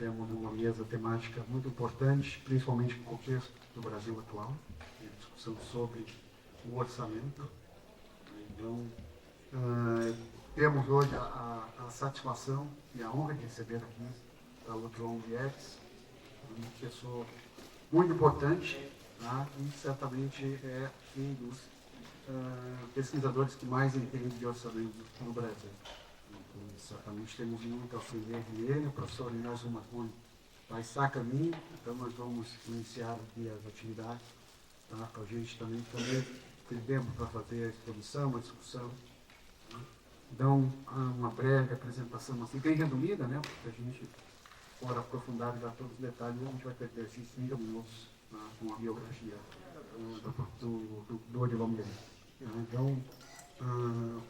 temos uma mesa temática muito importante, principalmente no contexto do Brasil atual, discussão sobre o orçamento. Então, temos hoje a satisfação e a honra de receber aqui o João Vietes, uma pessoa muito importante, tá? E certamente é um dos pesquisadores que mais entende de orçamento no Brasil. Então, certamente temos muito a aprender dele. O professor Nelson Marconi vai estar a caminho, então nós vamos iniciar aqui as atividades, tá? Para a gente também ter tempo para fazer a exposição, a discussão. Tá? Então, uma breve apresentação assim, bem resumida, né? Porque a gente for aprofundar já todos os detalhes, a gente vai perder esses 5 minutos, tá? Com a biografia do Odilon Guerreiro. Então,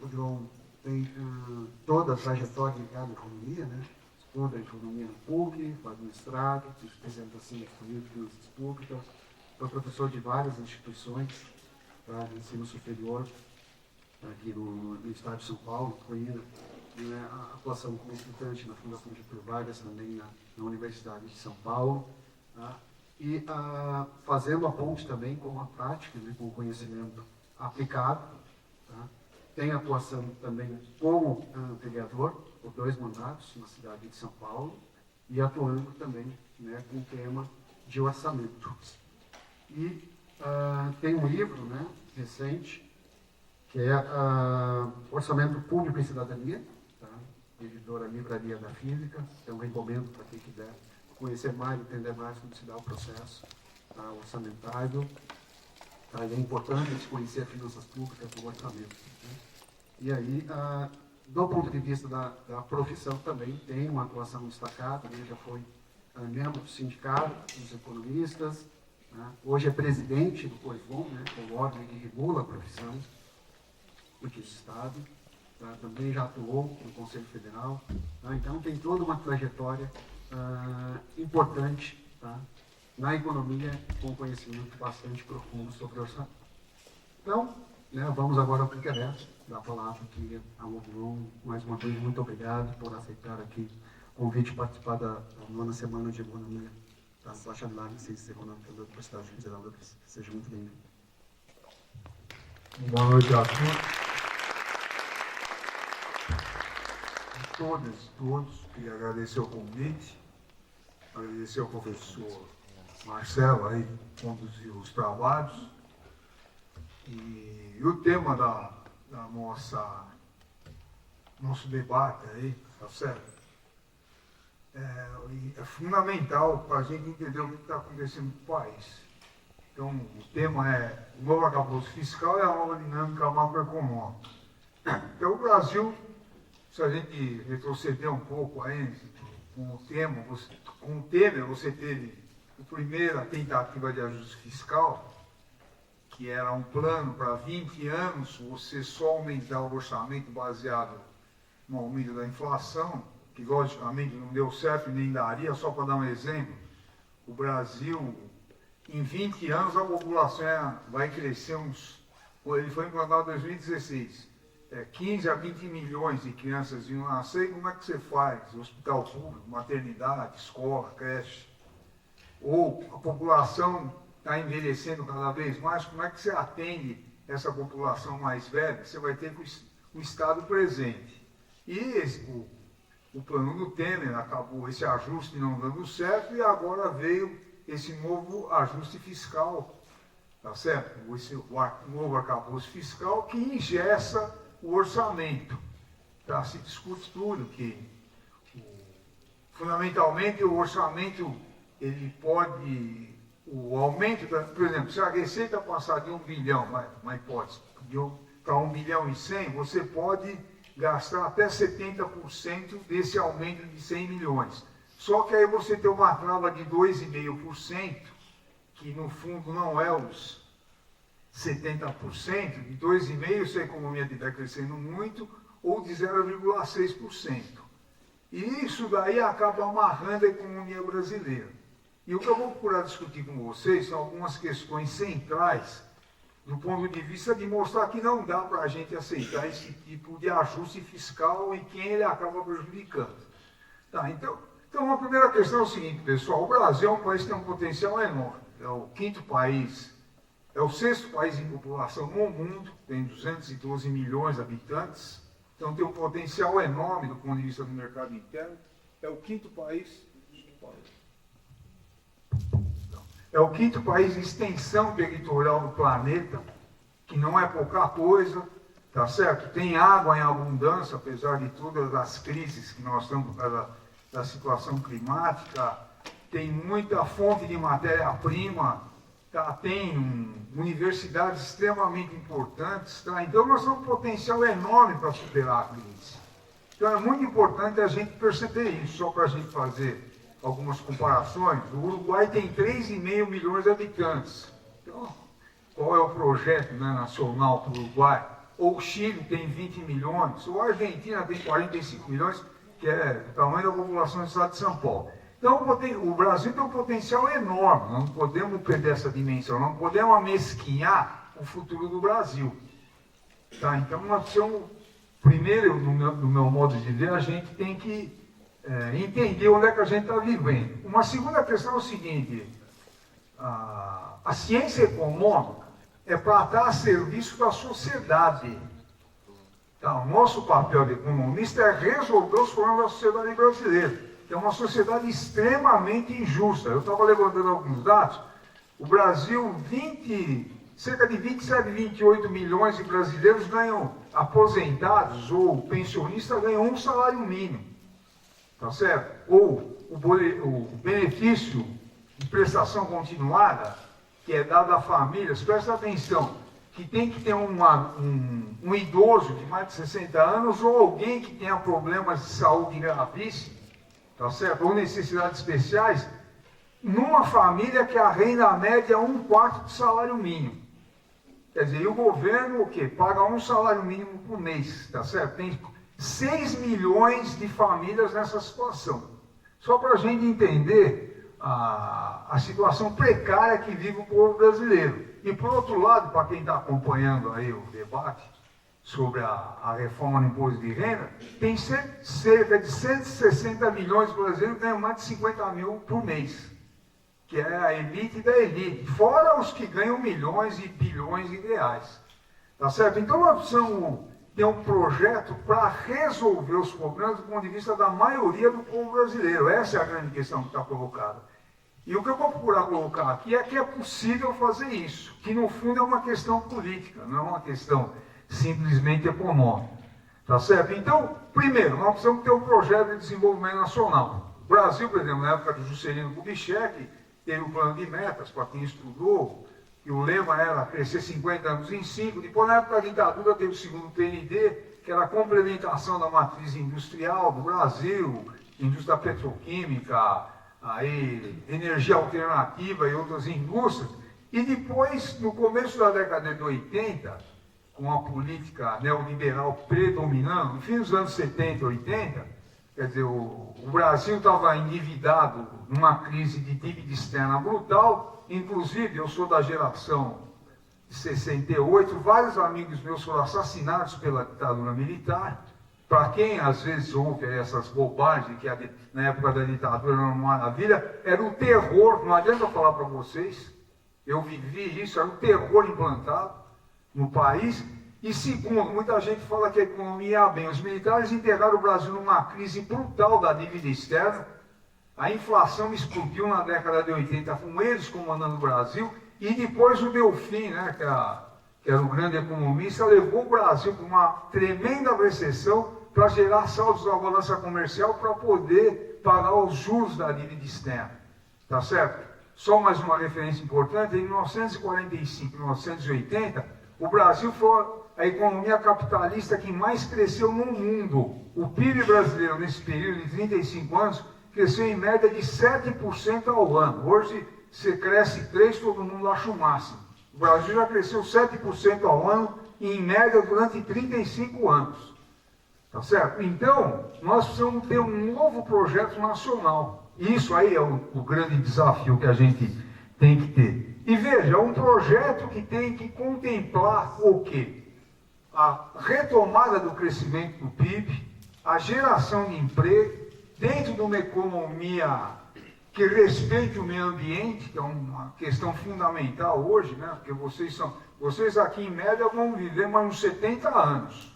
o João tem toda a trajetória ligada à economia, né? Estuda economia na PUC, faz mestrado, especialização em políticas públicas, foi professor de várias instituições de ensino superior aqui no estado de São Paulo, incluindo a atuação como estudante na Fundação Getúlio Vargas, também na Universidade de São Paulo, tá? E fazendo a ponte também com a prática, né, com o conhecimento aplicado, tá? Tem atuação também como vereador, por 2 mandatos na cidade de São Paulo, e atuando também, né, com o tema de orçamento. E tem um livro, né, recente, que é Orçamento Público e Cidadania, tá? Editora Livraria da Física. Então, recomendo para quem quiser conhecer mais, entender mais como se dá o processo orçamentário. Tá? E é importante a gente conhecer as finanças públicas do orçamento. Né? E aí, do ponto de vista da profissão também, tem uma atuação destacada, né? Já foi membro do sindicato dos economistas, né? Hoje é presidente do COIFON, né? O órgão que regula a profissão aqui do Estado, tá? Também já atuou no Conselho Federal, tá? Então tem toda uma trajetória importante, tá? Na economia, com conhecimento bastante profundo sobre o orçamento. Então, né, vamos agora ao que interessa, dar a palavra aqui ao Odilon. Mais uma vez, muito obrigado por aceitar aqui o convite de participar da 9ª Semana de Economia da Bacharelado em Ciências Econômicas da Universidade Federal da Pesquisa. Seja muito bem-vindo. Boa noite a todos. Queria agradecer o convite, agradecer ao professor Marcelo aí que conduziu os trabalhos. E o tema da nosso debate aí, tá certo? É fundamental para a gente entender o que está acontecendo no país. Então, o tema é o novo arcabouço fiscal e a nova dinâmica macroeconômica. Então, o Brasil, se a gente retroceder um pouco aí com o Temer, você teve a primeira tentativa de ajuste fiscal, que era um plano para 20 anos, você só aumentar o orçamento baseado no aumento da inflação, que logicamente não deu certo e nem daria. Só para dar um exemplo, o Brasil, em 20 anos, a população vai crescer ele foi implantado em 2016, 15 a 20 milhões de crianças iam nascer. E como é que você faz? Hospital público, maternidade, escola, creche. Ou a população está envelhecendo cada vez mais, como é que você atende essa população mais velha? Você vai ter o Estado presente. E o plano do Temer acabou esse ajuste não dando certo, e agora veio esse novo ajuste fiscal, tá certo? O novo arcabouço fiscal que engessa o orçamento. Tá? Se discute tudo que, fundamentalmente, o orçamento, ele pode, o aumento, por exemplo, se a receita passar de 1 bilhão, uma hipótese, para 1 bilhão e 100, você pode gastar até 70% desse aumento de 100 milhões. Só que aí você tem uma trava de 2,5%, que no fundo não é os 70%, de 2,5% se a economia estiver crescendo muito, ou de 0,6%. E isso daí acaba amarrando a economia brasileira. E o que eu vou procurar discutir com vocês são algumas questões centrais, do ponto de vista de mostrar que não dá para a gente aceitar esse tipo de ajuste fiscal e quem ele acaba prejudicando. Tá, então, Então, a primeira questão é o seguinte, pessoal, o Brasil é um país que tem um potencial enorme, é o quinto país, é o sexto país em população no mundo, tem 212 milhões de habitantes, então tem um potencial enorme do ponto de vista do mercado interno, é o quinto país, é o quinto país em extensão territorial do planeta, que não é pouca coisa, tá certo? Tem água em abundância, apesar de todas as crises que nós estamos por causa da situação climática, tem muita fonte de matéria-prima, tá? Tem universidades extremamente importantes, tá? Então nós temos um potencial enorme para superar a crise. Então é muito importante a gente perceber isso, só para a gente fazer algumas comparações. O Uruguai tem 3,5 milhões de habitantes. Então, qual é o projeto, né, nacional para o Uruguai? Ou o Chile tem 20 milhões, ou a Argentina tem 45 milhões, que é o tamanho da população do estado de São Paulo. Então, o Brasil tem um potencial enorme, não podemos perder essa dimensão, não podemos amesquinhar o futuro do Brasil. Tá? Então, nós precisamos, primeiro, no meu modo de ver, a gente tem que entender onde é que a gente está vivendo. Uma segunda questão é o seguinte, a ciência econômica é para estar a serviço da sociedade. Tá? O nosso papel de economista é resolver os problemas da sociedade brasileira, que é uma sociedade extremamente injusta. Eu estava levantando alguns dados, o Brasil, cerca de 27, 28 milhões de brasileiros ganham, aposentados ou pensionistas, ganham um salário mínimo. Tá certo? Ou o benefício de prestação continuada, que é dado a famílias, presta atenção, que tem que ter um idoso de mais de 60 anos ou alguém que tenha problemas de saúde gravíssimos, tá certo? Ou necessidades especiais, numa família que a renda média é 1/4 do salário mínimo. Quer dizer, e o governo o quê? Paga um salário mínimo por mês, tá certo? Tem 6 milhões de famílias nessa situação. Só para a gente entender a situação precária que vive o povo brasileiro. E por outro lado, para quem está acompanhando aí o debate sobre a reforma no imposto de renda, tem cerca de 160 milhões de brasileiros que ganham mais de 50 mil por mês, que é a elite da elite, fora os que ganham milhões e bilhões de reais. Tá certo? Então nós precisamos ter um projeto para resolver os problemas do ponto de vista da maioria do povo brasileiro. Essa é a grande questão que está colocada. E o que eu vou procurar colocar aqui é que é possível fazer isso, que no fundo é uma questão política, não é uma questão simplesmente econômica. Tá certo? Então, primeiro, nós precisamos ter um projeto de desenvolvimento nacional. O Brasil, por exemplo, na época do Juscelino Kubitschek, teve um plano de metas, para quem estudou, e o lema era crescer 50 anos em 5. Depois, na época da ditadura, teve o segundo PND, que era a complementação da matriz industrial do Brasil, indústria petroquímica, aí, energia alternativa e outras indústrias. E depois, no começo da década de 80, com a política neoliberal predominando, no fim dos anos 70 e 80, quer dizer, o Brasil estava endividado numa crise de dívida externa brutal. Inclusive, eu sou da geração de 68, vários amigos meus foram assassinados pela ditadura militar. Para quem às vezes ouve essas bobagens que na época da ditadura era uma maravilha, era um terror, não adianta eu falar para vocês, eu vivi isso, era um terror implantado no país. E segundo, muita gente fala que a economia ia bem. Os militares integraram o Brasil numa crise brutal da dívida externa. A inflação explodiu na década de 80, com eles comandando o Brasil. E depois o Delfim, né, que era um grande economista, levou o Brasil para uma tremenda recessão para gerar saldos na balança comercial para poder pagar os juros da dívida externa. Tá certo? Só mais uma referência importante, em 1945 e 1980, o Brasil foi a economia capitalista que mais cresceu no mundo. O PIB brasileiro, nesse período de 35 anos, cresceu em média de 7% ao ano. Hoje, você cresce 3%, todo mundo acha o máximo. O Brasil já cresceu 7% ao ano, em média, durante 35 anos. Tá certo? Então, nós precisamos ter um novo projeto nacional. Isso aí é o grande desafio que a gente tem que ter. E veja, é um projeto que tem que contemplar o quê? A retomada do crescimento do PIB, a geração de emprego, dentro de uma economia que respeite o meio ambiente, que é uma questão fundamental hoje, né? Porque vocês aqui em média vão viver mais uns 70 anos.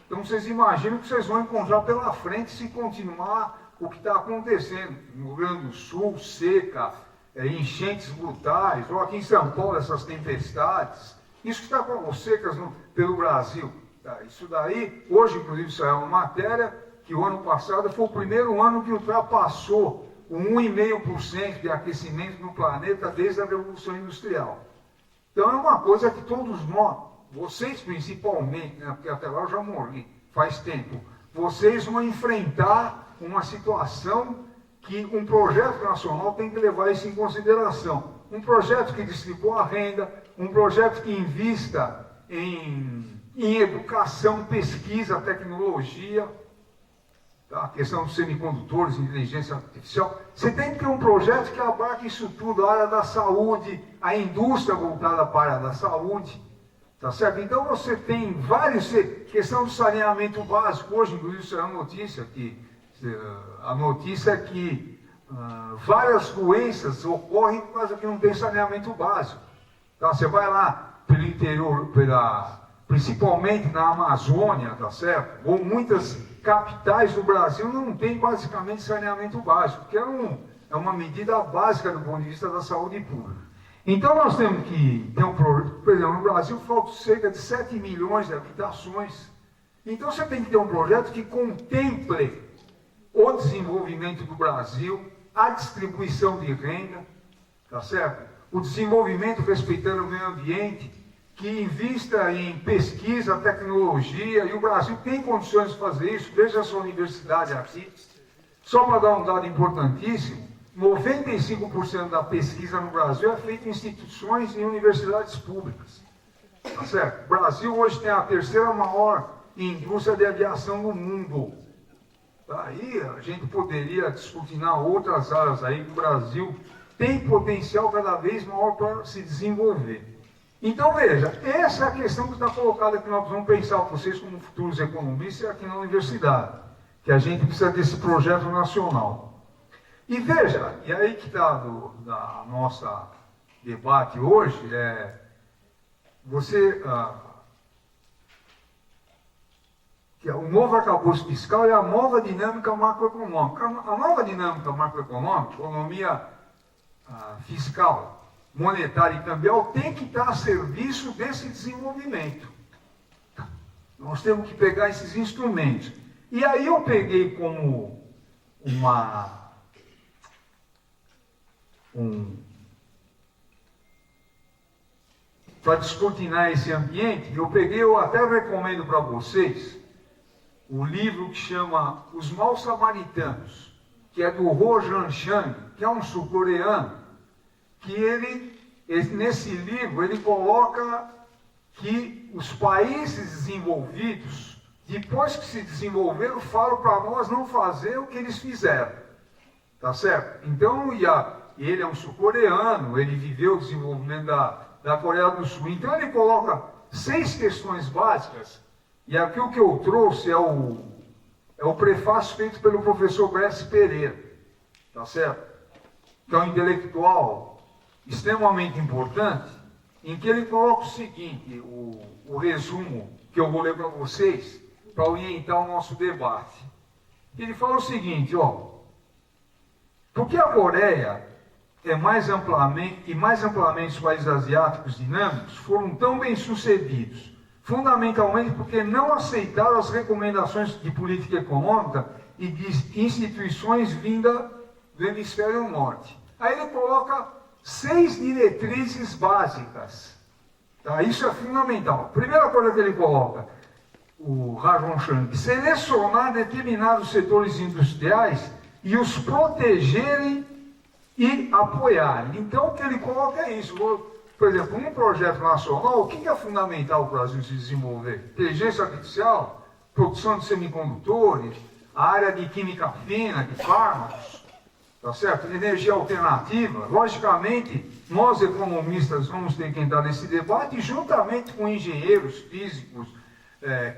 Então vocês imaginam que vocês vão encontrar pela frente se continuar o que está acontecendo. No Rio Grande do Sul, seca, enchentes brutais, ou aqui em São Paulo, essas tempestades. Isso que está com as secas pelo Brasil. Tá? Isso daí, hoje inclusive saiu uma matéria que o ano passado foi o primeiro ano que ultrapassou o 1,5% de aquecimento no planeta desde a Revolução Industrial. Então é uma coisa que todos nós, vocês principalmente, né, porque até lá eu já morri, faz tempo, vocês vão enfrentar uma situação que um projeto nacional tem que levar isso em consideração. Um projeto que distribua a renda, um projeto que invista em educação, pesquisa, tecnologia, a questão dos semicondutores, inteligência artificial. Você tem que ter um projeto que abarque isso tudo, a área da saúde, a indústria voltada para a área da saúde, tá certo? Então você tem vários, questão do saneamento básico, hoje inclusive isso é uma notícia, a notícia é que várias doenças ocorrem por causa que não tem saneamento básico. Tá? Você vai lá pelo interior, principalmente na Amazônia, tá certo? Ou muitas capitais do Brasil não tem basicamente saneamento básico, que é uma medida básica do ponto de vista da saúde pública. Então nós temos que ter um projeto, por exemplo, no Brasil faltam cerca de 7 milhões de habitações. Então você tem que ter um projeto que contemple o desenvolvimento do Brasil, a distribuição de renda, tá certo? O desenvolvimento respeitando o meio ambiente, que invista em pesquisa, tecnologia, e o Brasil tem condições de fazer isso. Veja a sua universidade aqui. Só para dar um dado importantíssimo, 95% da pesquisa no Brasil é feita em instituições e universidades públicas. Tá certo? O Brasil hoje tem a terceira maior indústria de aviação do mundo. Aí a gente poderia descortinar outras áreas aí que o Brasil tem potencial cada vez maior para se desenvolver. Então, veja, essa é a questão que está colocada que nós vamos pensar com vocês como futuros economistas aqui na universidade, que a gente precisa desse projeto nacional. E veja, e aí que está da nossa debate hoje, que o novo arcabouço fiscal é a nova dinâmica macroeconômica. A nova dinâmica macroeconômica, economia fiscal, monetária e cambial, tem que estar a serviço desse desenvolvimento. Nós temos que pegar esses instrumentos. E aí eu peguei como para descortinar esse ambiente, eu até recomendo para vocês o livro que chama Os Maus Samaritanos, que é do Ho Jan-chang, que é um sul-coreano, que nesse livro, ele coloca que os países desenvolvidos, depois que se desenvolveram, falam para nós não fazer o que eles fizeram. Tá certo? Então, ele é um sul-coreano, ele viveu o desenvolvimento da Coreia do Sul. Então, ele coloca 6 questões básicas, e aqui o que eu trouxe é o prefácio feito pelo professor Bressi Pereira. Tá certo? Que é um intelectual extremamente importante, em que ele coloca o seguinte, o resumo que eu vou ler para vocês, para orientar o nosso debate. Ele fala o seguinte, porque a Coreia mais amplamente os países asiáticos dinâmicos foram tão bem sucedidos, fundamentalmente porque não aceitaram as recomendações de política econômica e de instituições vindas do hemisfério norte. Aí ele coloca 6 diretrizes básicas. Tá? Isso é fundamental. Primeira coisa que ele coloca, o Ha Chang, selecionar determinados setores industriais e os protegerem e apoiarem. Então, o que ele coloca é isso. Por exemplo, num projeto nacional, o que é fundamental para o Brasil se desenvolver? Inteligência artificial, produção de semicondutores, a área de química fina, de fármacos, tá certo? Energia alternativa. Logicamente, nós economistas vamos ter que entrar nesse debate juntamente com engenheiros, físicos,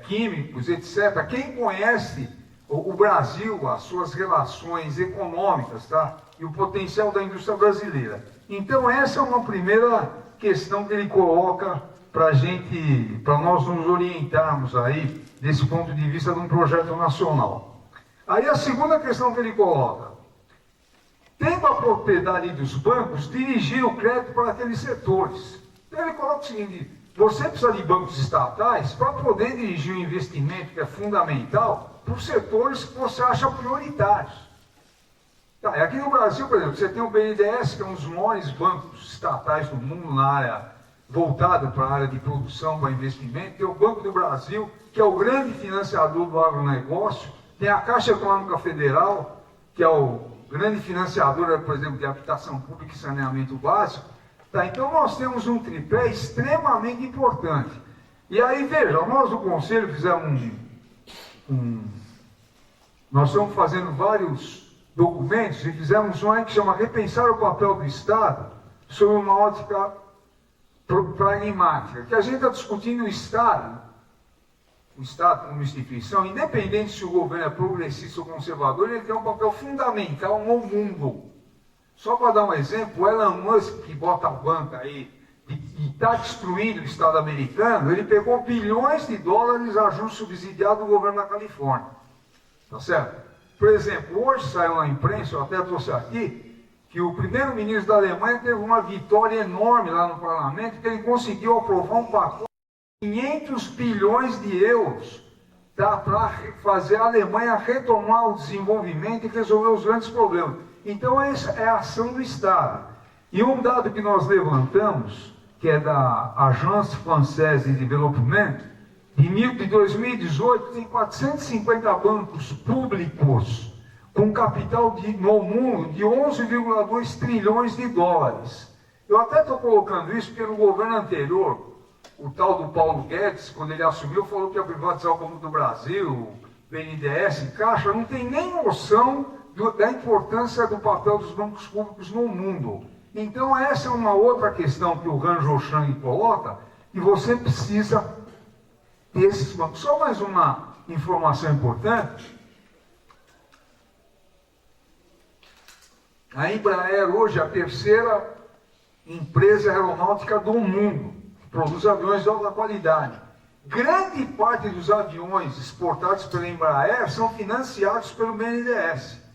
químicos, etc. Quem conhece o Brasil, as suas relações econômicas, tá? E o potencial da indústria brasileira. Então, essa é uma primeira questão que ele coloca para nós nos orientarmos aí, desse ponto de vista de um projeto nacional. Aí a segunda questão que ele coloca: tendo a propriedade dos bancos, dirigir o crédito para aqueles setores. Então ele coloca o seguinte: você precisa de bancos estatais para poder dirigir o investimento que é fundamental para os setores que você acha prioritários. Tá, aqui no Brasil, por exemplo, você tem o BNDES, que é um dos maiores bancos estatais do mundo na área voltada para a área de produção, para investimento. Tem o Banco do Brasil, que é o grande financiador do agronegócio. Tem a Caixa Econômica Federal, que é o grande financiador, por exemplo, de habitação pública e saneamento básico. Tá, então nós temos um tripé extremamente importante. E aí, veja, nós do Conselho fizemos nós estamos fazendo vários documentos e fizemos um aí que chama Repensar o Papel do Estado sob uma ótica pragmática, que a gente está discutindo o Estado como instituição, independente se o governo é progressista ou conservador, ele tem um papel fundamental no mundo. Só para dar um exemplo, o Elon Musk, que bota a banca aí e está destruindo o Estado americano, ele pegou bilhões de dólares a juros subsidiado do governo da Califórnia. Tá certo? Por exemplo, hoje saiu na imprensa, eu até trouxe aqui, que o primeiro-ministro da Alemanha teve uma vitória enorme lá no parlamento, que ele conseguiu aprovar um pacote de 500 bilhões de euros, tá, para fazer a Alemanha retomar o desenvolvimento e resolver os grandes problemas. Então, essa é a ação do Estado. E um dado que nós levantamos, que é da Agence Française de Développement, de 2018, tem 450 bancos públicos com capital no mundo de 11,2 trilhões de dólares. Eu até estou colocando isso porque no governo anterior, o tal do Paulo Guedes, quando ele assumiu, falou que ia privatizar o Banco do Brasil, BNDES, Caixa, não tem nem noção da importância do papel dos bancos públicos no mundo. Então essa é uma outra questão que o Han Zhouchang coloca, e você precisa desses bancos. Só mais uma informação importante. A Embraer hoje é a terceira empresa aeronáutica do mundo, que produz aviões de alta qualidade. Grande parte dos aviões exportados pela Embraer são financiados pelo BNDES.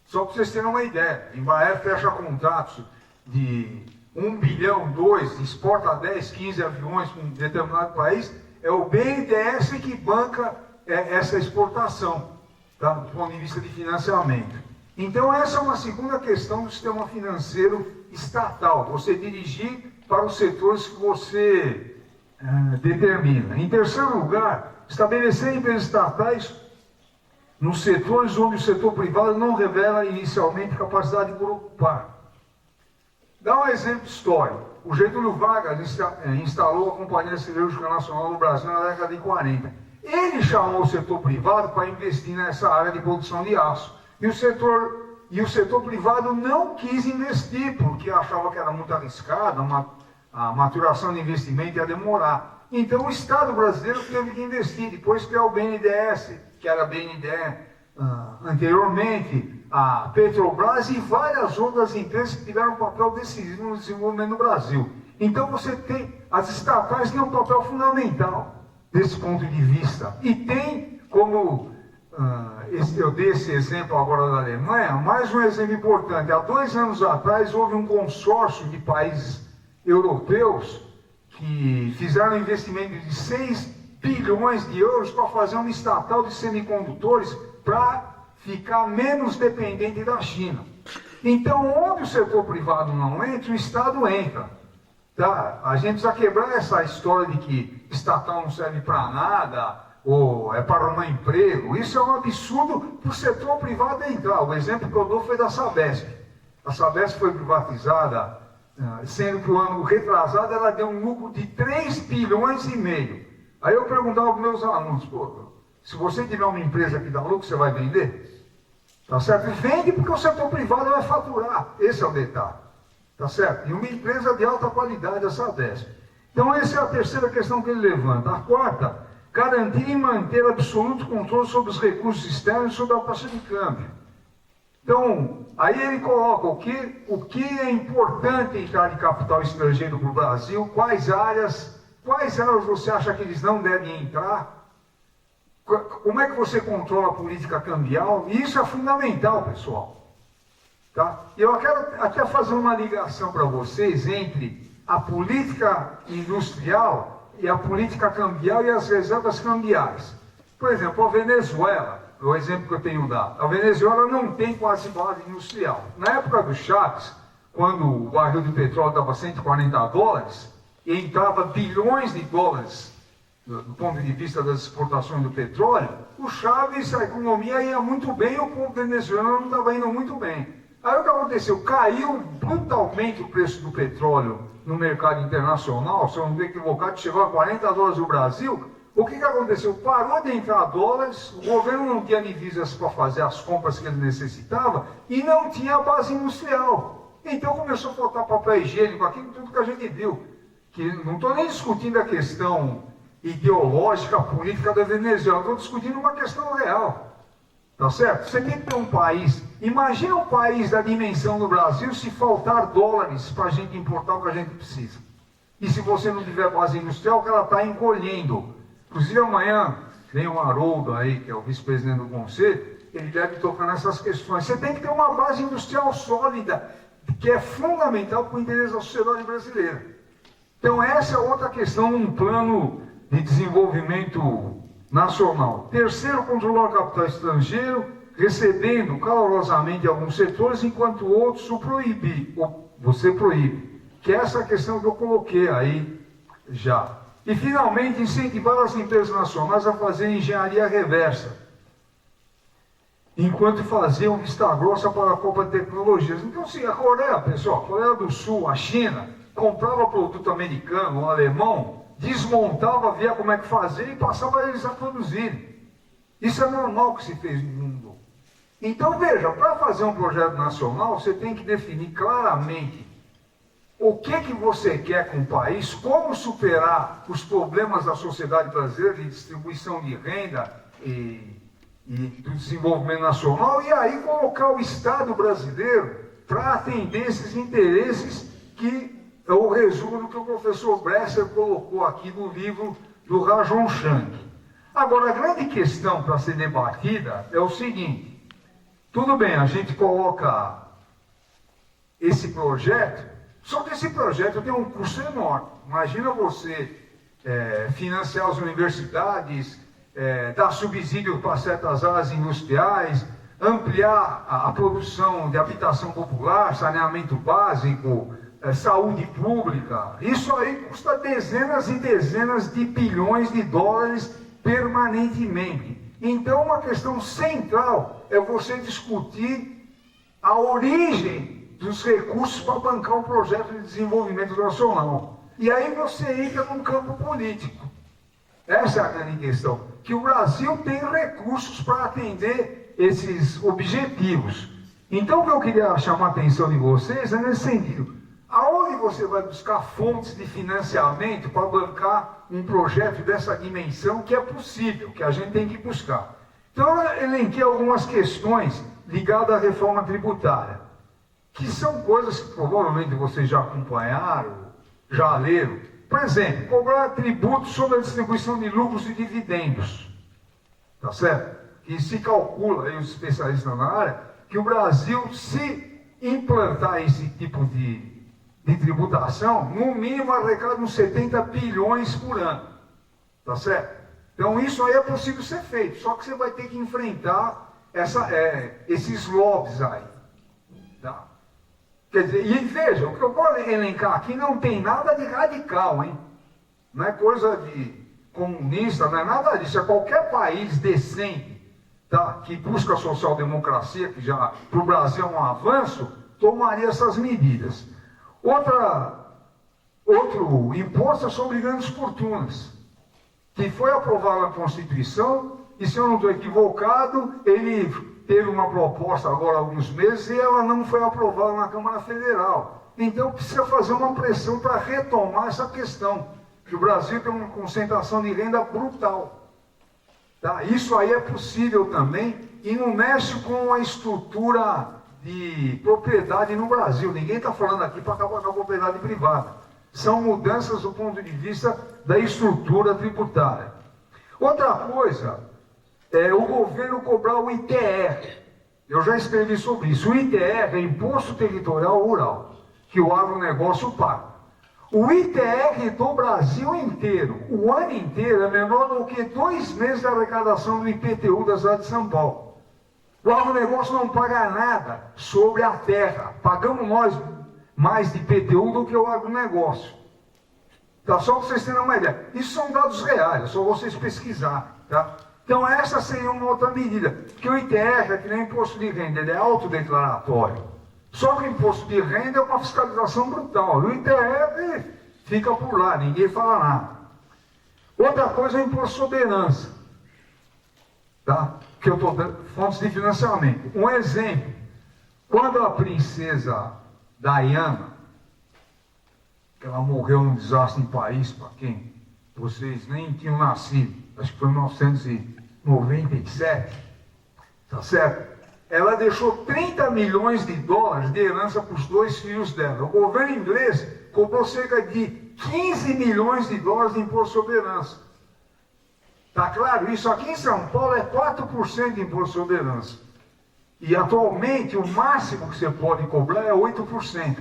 Só para vocês terem uma ideia, a Embraer fecha contratos de 1 bilhão, 2, exporta 10, 15 aviões para um determinado país, é o BNDES que banca essa exportação, tá? Do ponto de vista de financiamento. Então essa é uma segunda questão do sistema financeiro estatal, você dirigir para os setores que você determina. Em terceiro lugar, estabelecer empresas estatais nos setores onde o setor privado não revela inicialmente capacidade de ocupar. Dá um exemplo histórico. O Getúlio Vargas instalou a Companhia Siderúrgica Nacional no Brasil na década de 40. Ele chamou o setor privado para investir nessa área de produção de aço. E o setor privado não quis investir, porque achava que era muito arriscado, a maturação de investimento ia demorar. Então o Estado brasileiro teve que investir, depois que é o BNDES, que era BNDES anteriormente, a Petrobras e várias outras empresas que tiveram um papel decisivo no desenvolvimento do Brasil. Então você tem, as estatais têm um papel fundamental desse ponto de vista. E tem, como eu dei esse exemplo agora da Alemanha, mais um exemplo importante. Há 2 anos atrás houve um consórcio de países europeus que fizeram um investimento de 6 bilhões de euros para fazer uma estatal de semicondutores para ficar menos dependente da China. Então, onde o setor privado não entra, o Estado entra. Tá? A gente precisa quebrar essa história de que estatal não serve para nada, ou é para arrumar emprego. Isso é um absurdo para o setor privado entrar. O exemplo que eu dou foi da Sabesp. A Sabesp foi privatizada, sendo que o ano retrasado ela deu um lucro de 3 bilhões e meio. Aí eu perguntava para os meus alunos, se você tiver uma empresa que dá lucro, você vai vender? Tá certo? E vende porque o setor privado vai faturar. Esse é o detalhe. Tá certo? E uma empresa de alta qualidade, a Sabesp. Então essa é a terceira questão que ele levanta. A quarta garantir e manter absoluto controle sobre os recursos externos e sobre a taxa de câmbio. Então, aí ele coloca o que é importante entrar de capital estrangeiro para o Brasil, quais áreas você acha que eles não devem entrar, como é que você controla a política cambial, e isso é fundamental, pessoal. Tá? Eu quero até fazer uma ligação para vocês entre a política industrial e a política cambial e as reservas cambiais. Por exemplo, a Venezuela, o exemplo que eu tenho dado, a Venezuela não tem quase base industrial. Na época do Chávez, quando o barril de petróleo estava $140, e entrava bilhões de dólares do ponto de vista das exportações do petróleo, o Chávez, a economia ia muito bem e o povo venezuelano não estava indo muito bem. Aí o que aconteceu? Caiu brutalmente o preço do petróleo no mercado internacional, se eu não estou equivocado, chegou a $40 no Brasil. O que aconteceu? Parou de entrar dólares, o governo não tinha divisas para fazer as compras que ele necessitava e não tinha base industrial. Então começou a faltar papel higiênico, aquilo tudo que a gente viu. Que não estou nem discutindo a questão ideológica, política da Venezuela, estou discutindo uma questão real. Tá certo? Você tem que ter um país, imagina um país da dimensão do Brasil se faltar dólares para a gente importar o que a gente precisa. E se você não tiver base industrial, que ela está encolhendo. Inclusive amanhã vem o Haroldo aí, que é o vice-presidente do Conselho, ele deve tocar nessas questões. Você tem que ter uma base industrial sólida, que é fundamental para o interesse da sociedade brasileira. Então essa é outra questão num plano de desenvolvimento nacional. Terceiro, controlar o capital estrangeiro, recebendo calorosamente alguns setores, enquanto outros você proíbe. Que é essa questão que eu coloquei aí já. E, finalmente, incentivar as empresas nacionais a fazer engenharia reversa, enquanto faziam vista grossa para a Copa de Tecnologias. Então, se a Coreia, pessoal, a Coreia do Sul, a China, comprava produto americano, alemão, desmontava, via como é que fazia e passava eles a produzirem. Isso é normal que se fez no mundo. Então, veja, para fazer um projeto nacional, você tem que definir claramente o que você quer com o país, como superar os problemas da sociedade brasileira de distribuição de renda e do desenvolvimento nacional, e aí colocar o Estado brasileiro para atender esses interesses, que é o resumo do que o professor Bresser colocou aqui no livro do Rajon Chang. Agora, a grande questão para ser debatida é o seguinte: tudo bem, a gente coloca esse projeto, só que esse projeto tem um custo enorme. Imagina você financiar as universidades, dar subsídio para certas áreas industriais, ampliar a produção de habitação popular, saneamento básico, saúde pública. Isso aí custa dezenas e dezenas de bilhões de dólares permanentemente. Então, uma questão central é você discutir a origem dos recursos para bancar um projeto de desenvolvimento nacional. E aí você entra num campo político. Essa é a grande questão. Que o Brasil tem recursos para atender esses objetivos. Então, o que eu queria chamar a atenção de vocês é nesse sentido. Aonde você vai buscar fontes de financiamento para bancar um projeto dessa dimensão, que é possível, que a gente tem que buscar? Então, eu elenquei algumas questões ligadas à reforma tributária, que são coisas que provavelmente vocês já acompanharam, já leram. Por exemplo, cobrar tributo sobre a distribuição de lucros e dividendos. Tá certo? Que se calcula, aí os especialistas na área, que o Brasil, se implantar esse tipo de tributação, no mínimo arrecada uns 70 bilhões por ano. Tá certo? Então isso aí é possível ser feito, só que você vai ter que enfrentar esses lobbies aí. Tá? Quer dizer, e veja, o que eu vou elencar aqui não tem nada de radical, hein? Não é coisa de comunista, não é nada disso. É qualquer país decente, tá, que busca a social-democracia, que já para o Brasil é um avanço, tomaria essas medidas. Outro imposto é sobre grandes fortunas, que foi aprovado na Constituição, e se eu não estou equivocado, ele teve uma proposta agora há alguns meses e ela não foi aprovada na Câmara Federal. Então precisa fazer uma pressão para retomar essa questão, que o Brasil tem uma concentração de renda brutal. Tá? Isso aí é possível também e não mexe com a estrutura de propriedade no Brasil. Ninguém está falando aqui para acabar com a propriedade privada. São mudanças do ponto de vista da estrutura tributária. Outra coisa é o governo cobrar o ITR. Eu já escrevi sobre isso. O ITR é Imposto Territorial Rural, que o agronegócio paga. O ITR do Brasil inteiro, o ano inteiro, é menor do que 2 meses da arrecadação do IPTU da cidade de São Paulo. O agronegócio não paga nada sobre a terra. Pagamos nós mais de IPTU do que o agronegócio. Tá? Só para vocês terem uma ideia. Isso são dados reais, é só vocês pesquisar. Tá? Então essa seria uma outra medida. Porque o ITR é que nem o imposto de renda, ele é autodeclaratório. Só que o imposto de renda é uma fiscalização brutal. O ITR fica por lá, ninguém fala nada. Outra coisa é o imposto sobre herança. Tá? Que eu estou dando fontes de financiamento. Um exemplo, quando a princesa Diana, que ela morreu num desastre em Paris, para quem vocês nem tinham nascido, acho que foi em 1997, tá certo? Ela deixou 30 milhões de dólares de herança para os 2 filhos dela. O governo inglês cobrou cerca de 15 milhões de dólares de imposto sobre herança. Tá claro? Isso aqui em São Paulo é 4% de imposto sobre herança. E atualmente o máximo que você pode cobrar é 8%,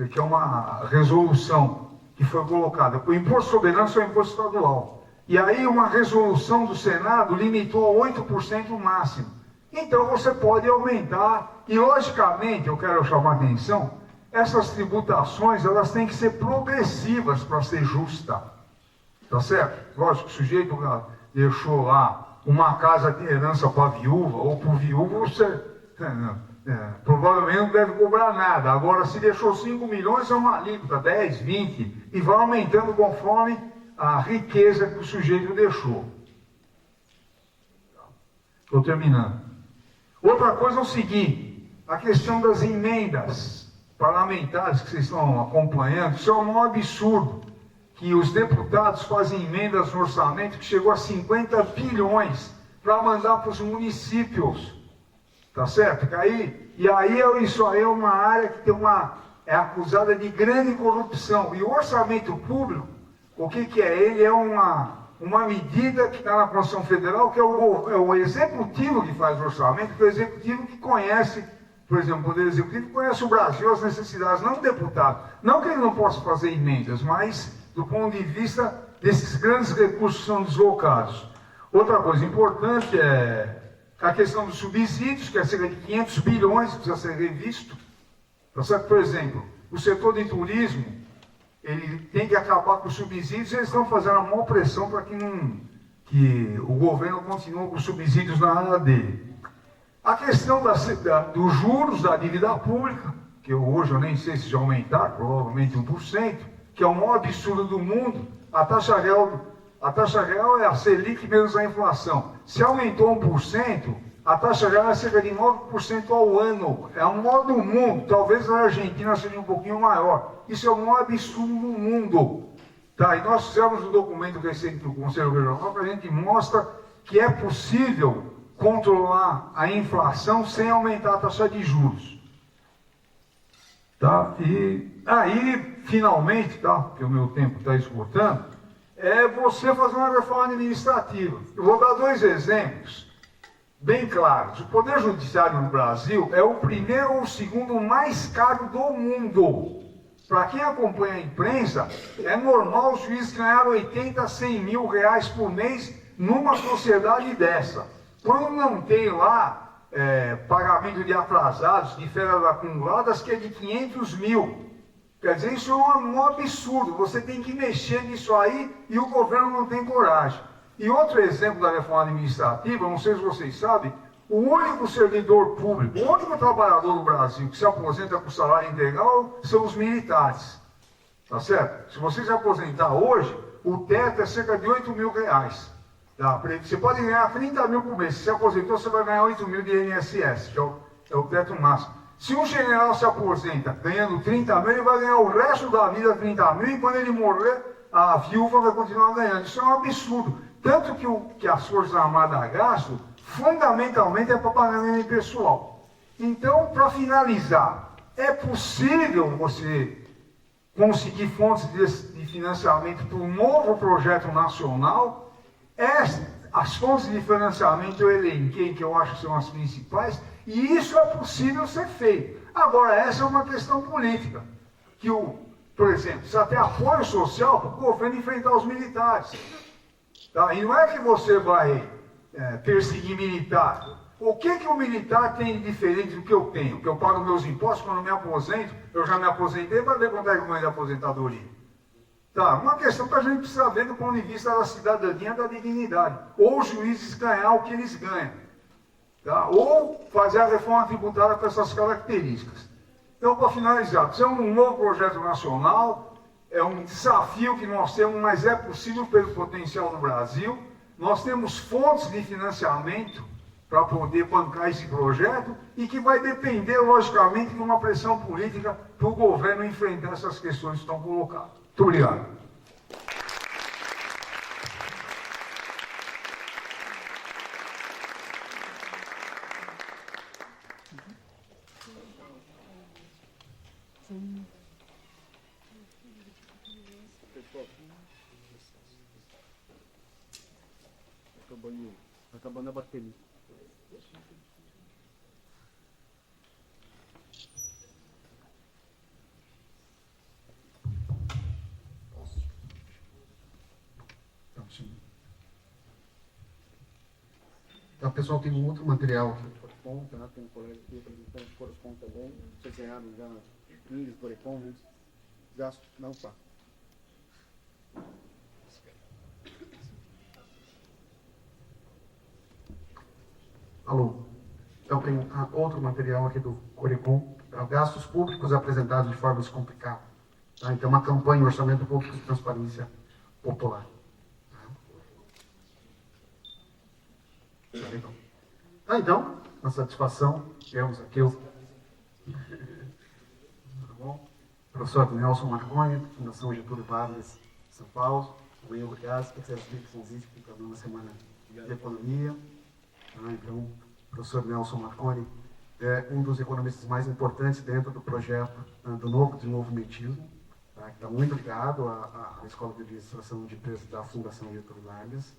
que é uma resolução que foi colocada. O imposto sobre herança é um imposto estadual. E aí uma resolução do Senado limitou a 8% o máximo. Então você pode aumentar, e logicamente, eu quero chamar a atenção, essas tributações, elas têm que ser progressivas para ser justa. Tá certo? Lógico, o sujeito deixou lá uma casa de herança para a viúva, ou para o viúvo, você provavelmente não deve cobrar nada. Agora, se deixou 5 milhões, é uma alíquota, 10, 20, e vai aumentando conforme a riqueza que o sujeito deixou. Estou terminando. Outra coisa é o seguinte, a questão das emendas parlamentares que vocês estão acompanhando, isso é um absurdo, que os deputados fazem emendas no orçamento que chegou a 50 bilhões para mandar para os municípios, tá certo? E aí isso aí é uma área que é acusada de grande corrupção, e o orçamento público, o que é? Ele é uma medida que está na Constituição Federal, que é o executivo que faz o orçamento, que é o executivo que conhece, por exemplo, o Poder Executivo conhece o Brasil, as necessidades, não o deputado. Não que ele não possa fazer emendas, mas do ponto de vista desses grandes recursos que são deslocados. Outra coisa importante é a questão dos subsídios, que é cerca de 500 bilhões que precisa ser revisto. Tá certo? Por exemplo, o setor de turismo, ele tem que acabar com os subsídios, e eles estão fazendo a maior pressão para que o governo continue com os subsídios na área dele. A questão dos juros da dívida pública, que hoje eu nem sei se já aumentar, provavelmente 1%, que é o maior absurdo do mundo. A taxa real é a Selic menos a inflação. Se aumentou 1%, a taxa real é cerca de 9% ao ano. É o maior do mundo. Talvez a Argentina seja um pouquinho maior. Isso é o maior absurdo do mundo. Tá? E nós fizemos um documento recente do Conselho Regional que a gente mostra que é possível controlar a inflação sem aumentar a taxa de juros. Tá? E aí, finalmente, tá? Porque o meu tempo está esgotando, é você fazer uma reforma administrativa. Eu vou dar 2 exemplos bem claros. O Poder Judiciário no Brasil é o primeiro ou o segundo mais caro do mundo. Para quem acompanha a imprensa, é normal os juízes ganhar 80 a 100 mil reais por mês numa sociedade dessa. Quando não tem lá pagamento de atrasados, de férias acumuladas, que é de 500 mil. Quer dizer, isso é um absurdo. Você tem que mexer nisso aí e o governo não tem coragem. E outro exemplo da reforma administrativa, não sei se vocês sabem, o único servidor público, o único trabalhador do Brasil que se aposenta com salário integral são os militares. Tá certo? Se você se aposentar hoje, o teto é cerca de 8 mil reais. Tá? Você pode ganhar 30 mil por mês. Se aposentou, você vai ganhar 8 mil de INSS, que é o teto máximo. Se um general se aposenta ganhando 30 mil, ele vai ganhar o resto da vida 30 mil, e quando ele morrer, a viúva vai continuar ganhando. Isso é um absurdo. Tanto que as Forças Armadas gastam, fundamentalmente é propaganda pessoal. Então, para finalizar, é possível você conseguir fontes de financiamento para um novo projeto nacional. As fontes de financiamento eu elenquei, que eu acho que são as principais, e isso é possível ser feito. Agora, essa é uma questão política, que por exemplo, precisa ter apoio social para o governo enfrentar os militares. Tá? E não é que você vai perseguir militar. O que o militar tem de diferente do que eu tenho? Que eu pago meus impostos quando me aposento, eu já me aposentei para ver quanto é que eu ganho de aposentadoria. Tá, uma questão que a gente precisa ver do ponto de vista da cidadania e da dignidade. Ou os juízes ganhar o que eles ganham. Tá? Ou fazer a reforma tributária com essas características. Então, para finalizar, precisamos de um novo projeto nacional. É um desafio que nós temos, mas é possível pelo potencial do Brasil. Nós temos fontes de financiamento para poder bancar esse projeto e que vai depender, logicamente, de uma pressão política para o governo enfrentar essas questões que estão colocadas. Muito obrigado. Acabando a bateria. Então, pessoal, tem um outro material aqui do Corecon, tá? Tem um colega aqui apresentando o Corecon também. Vocês ganharam já 15 Corecon, né? Gasto, não, pá. Alô. Então, tem outro material aqui do Corecon, gastos públicos apresentados de forma descomplicada. Tá? Então, uma campanha, orçamento público de transparência popular. Então, com satisfação, temos aqui o professor Nelson Marconi, Fundação Getúlio Vargas, São Paulo. Muito obrigado, especialista que existe aqui para a Semana de Economia. Então, o professor Nelson Marconi é um dos economistas mais importantes dentro do projeto do novo desenvolvimentismo, tá? Que está muito ligado à Escola de Administração de Empresas da Fundação Getúlio Vargas.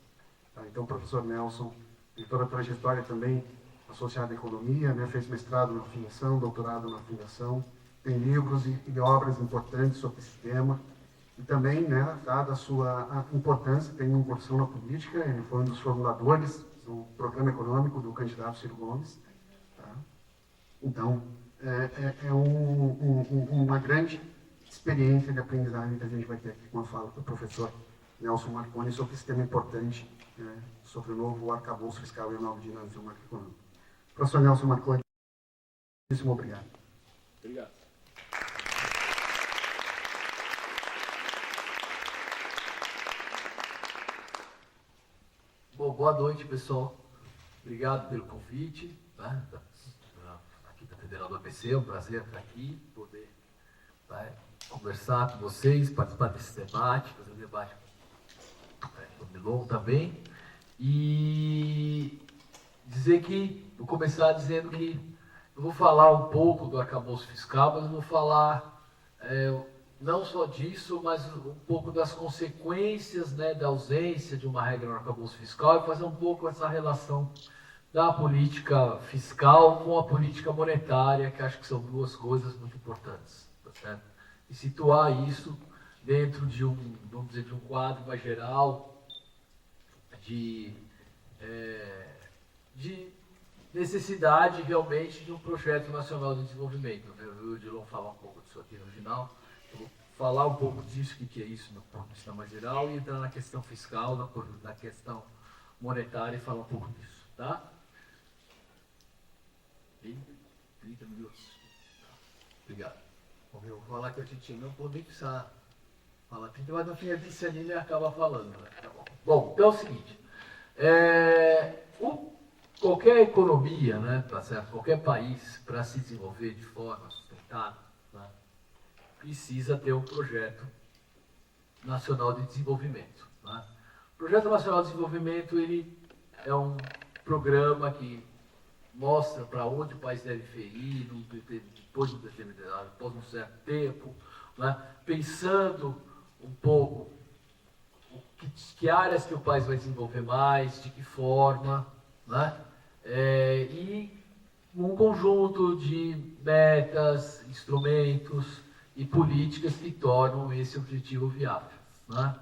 Tá? Então, o professor Nelson tem toda a trajetória também associada à economia, né? Fez mestrado na Fundação, doutorado na Fundação, tem livros e obras importantes sobre esse tema, e também, né, dada a sua importância, tem uma incursão na política, ele foi um dos formuladores do programa econômico do candidato Ciro Gomes. Tá? Então, é uma grande experiência de aprendizagem que a gente vai ter aqui com a fala do professor Nelson Marconi sobre esse tema importante, né, sobre o novo arcabouço fiscal e a nova dinâmica macroeconômica. Professor Nelson Marconi, muitíssimo obrigado. Obrigado. Bom, boa noite, pessoal. Obrigado pelo convite, né, aqui da Federal do ABC. É um prazer estar aqui, poder, né, conversar com vocês, participar desse debate, fazer um debate com o Milon também. E dizer que, vou começar dizendo que eu vou falar um pouco do arcabouço fiscal, mas eu vou falar não só disso, mas um pouco das consequências, né, da ausência de uma regra no arcabouço fiscal e fazer um pouco essa relação da política fiscal com a política monetária, que acho que são duas coisas muito importantes, tá certo? E situar isso dentro de vamos dizer, de um quadro mais geral de necessidade realmente de um projeto nacional de desenvolvimento. Eu vi o Dilon falar um pouco disso aqui no final. Eu vou falar um pouco disso, o que é isso no ponto de vista mais geral, e entrar na questão fiscal, na questão monetária e falar um pouco disso, tá? 30 minutos. Obrigado. Bom, eu vou falar que eu tinha, não vou nem precisar falar 30, mas no fim a disse ali ele acaba falando. Né? Tá bom. Bom, então é o seguinte. Qualquer economia, né, tá certo? Qualquer país, para se desenvolver de forma sustentável, né, precisa ter um projeto nacional de desenvolvimento. Né? O Projeto Nacional de Desenvolvimento ele é um programa que mostra para onde o país deve ir depois de um certo tempo, né? Pensando um pouco que áreas que o país vai desenvolver mais, de que forma, né? E um conjunto de metas, instrumentos e políticas que tornam esse objetivo viável, né?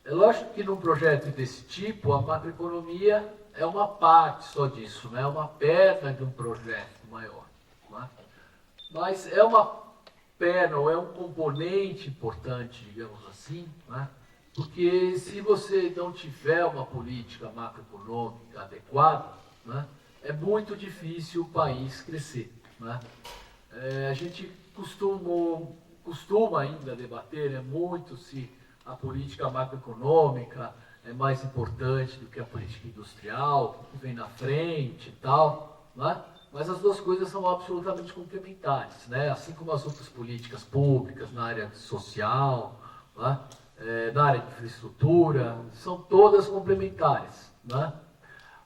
É lógico que num projeto desse tipo, a macroeconomia é uma parte só disso, né? É uma perna de um projeto maior, né? Mas é uma perna ou é um componente importante, digamos assim, né? Porque se você não tiver uma política macroeconômica adequada, né, é muito difícil o país crescer, né? A gente costuma ainda debater, né, muito se a política macroeconômica é mais importante do que a política industrial, que vem na frente e tal, né? Mas as duas coisas são absolutamente complementares, né? Assim como as outras políticas públicas na área social, né? Na área de infraestrutura, são todas complementares, né?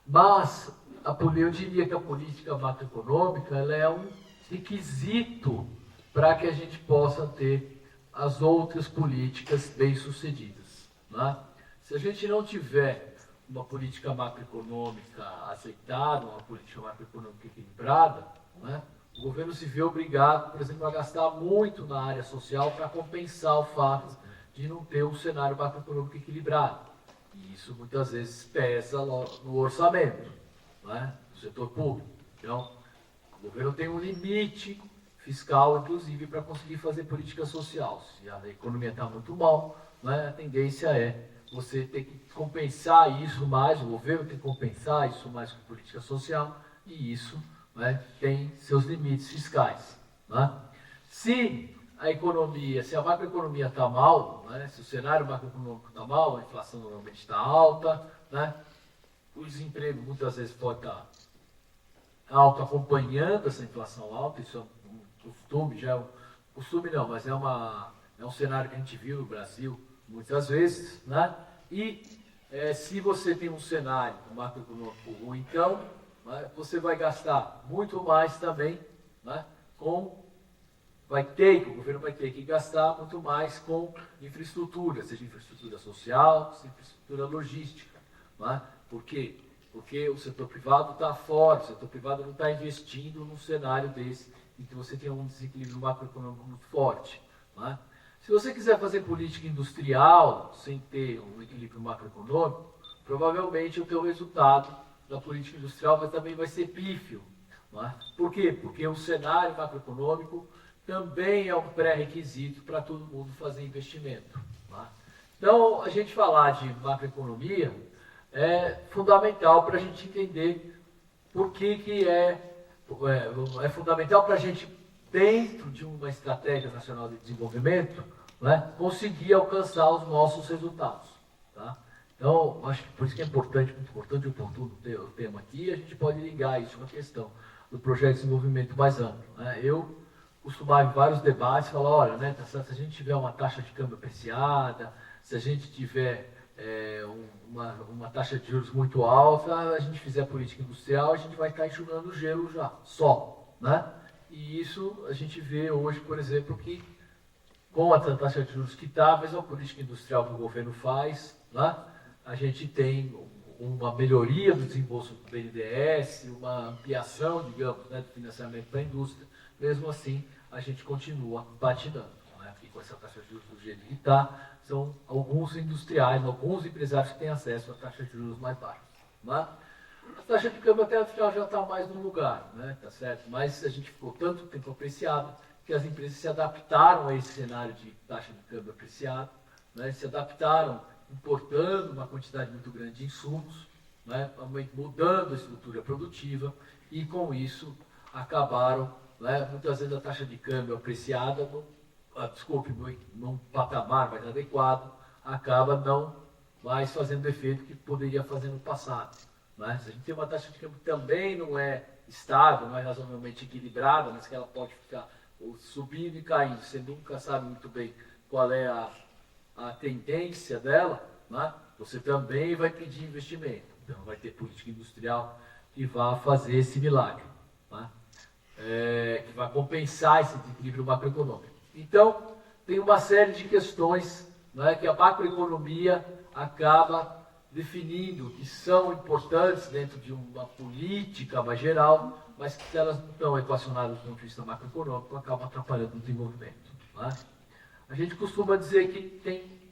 Mas eu diria que a política macroeconômica ela é um requisito para que a gente possa ter as outras políticas bem-sucedidas, né? Se a gente não tiver uma política macroeconômica aceitada, uma política macroeconômica equilibrada, né, o governo se vê obrigado, por exemplo, a gastar muito na área social para compensar o fato de não ter um cenário macroeconômico equilibrado. E isso muitas vezes pesa no orçamento, né, do setor público. Então, o governo tem um limite fiscal, inclusive, para conseguir fazer política social. Se a economia está muito mal, né, a tendência é você ter que compensar isso mais, o governo tem que compensar isso mais com política social, e isso, né, tem seus limites fiscais, né? Se a macroeconomia está mal, né, se o cenário macroeconômico está mal, a inflação normalmente está alta, né, o desemprego muitas vezes pode estar alto acompanhando essa inflação alta, isso é um costume, costume não, mas é um cenário que a gente viu no Brasil muitas vezes, né? E se você tem um cenário macroeconômico ruim, então, né, você vai gastar muito mais também, né, o governo vai ter que gastar muito mais com infraestrutura, seja infraestrutura social, seja infraestrutura logística, né? Por quê? Porque o setor privado está fora, o setor privado não está investindo num cenário desse, em que você tem um desequilíbrio macroeconômico muito forte, né? Se você quiser fazer política industrial sem ter um equilíbrio macroeconômico, provavelmente o teu resultado da política industrial também vai ser pífio, não é? Por quê? Porque o cenário macroeconômico também é um pré-requisito para todo mundo fazer investimento, não é? Então, a gente falar de macroeconomia é fundamental para a gente entender por que é fundamental para a gente, dentro de uma estratégia nacional de desenvolvimento, né, conseguir alcançar os nossos resultados, tá? Então, acho que por isso que é importante, muito importante e oportuno ter o tema aqui, a gente pode ligar isso com a questão do projeto de desenvolvimento mais amplo, né? Eu costumava em vários debates falar, olha, né, se a gente tiver uma taxa de câmbio apreciada, se a gente tiver uma taxa de juros muito alta, a gente fizer política industrial, a gente vai estar enxugando o gelo já, só, né? E isso a gente vê hoje, por exemplo, que com a taxa de juros que está, a mesma política industrial que o governo faz, né, a gente tem uma melhoria do desembolso do BNDES, uma ampliação, digamos, né, do financiamento para a indústria. Mesmo assim, a gente continua patinando, né, porque com essa taxa de juros do jeito que está, são alguns industriais, alguns empresários que têm acesso a taxa de juros mais baixas, né? A taxa de câmbio até já está mais no lugar, né, tá certo? Mas a gente ficou tanto tempo apreciado que as empresas se adaptaram a esse cenário de taxa de câmbio apreciado, né, se adaptaram importando uma quantidade muito grande de insumos, né, mudando a estrutura produtiva e com isso acabaram, né, muitas vezes a taxa de câmbio apreciada, num patamar mais adequado, acaba não mais fazendo o efeito que poderia fazer no passado, né? Se a gente tem uma taxa de câmbio que também não é estável, não é razoavelmente equilibrada, mas que ela pode ficar subindo e caindo, você nunca sabe muito bem qual é a tendência dela, né? você também vai pedir investimento. Então, vai ter política industrial que vai fazer esse milagre, né? Que vai compensar esse desequilíbrio macroeconômico. Então, tem uma série de questões, né, que a macroeconomia acaba definindo, que são importantes dentro de uma política mais geral, mas que, se elas não estão equacionadas do ponto de vista macroeconômico, acabam atrapalhando o desenvolvimento, né? A gente costuma dizer que tem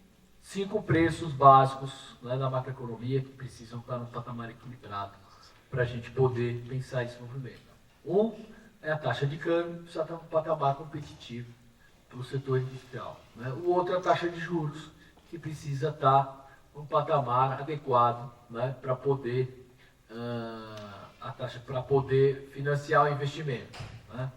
5 preços básicos, né, na macroeconomia que precisam estar no patamar equilibrado para a gente poder pensar em desenvolvimento. Um é a taxa de câmbio, precisa estar no patamar competitivo para o setor industrial, né? O outro é a taxa de juros, que precisa estar no patamar adequado, né, para poder financiar o investimento, né?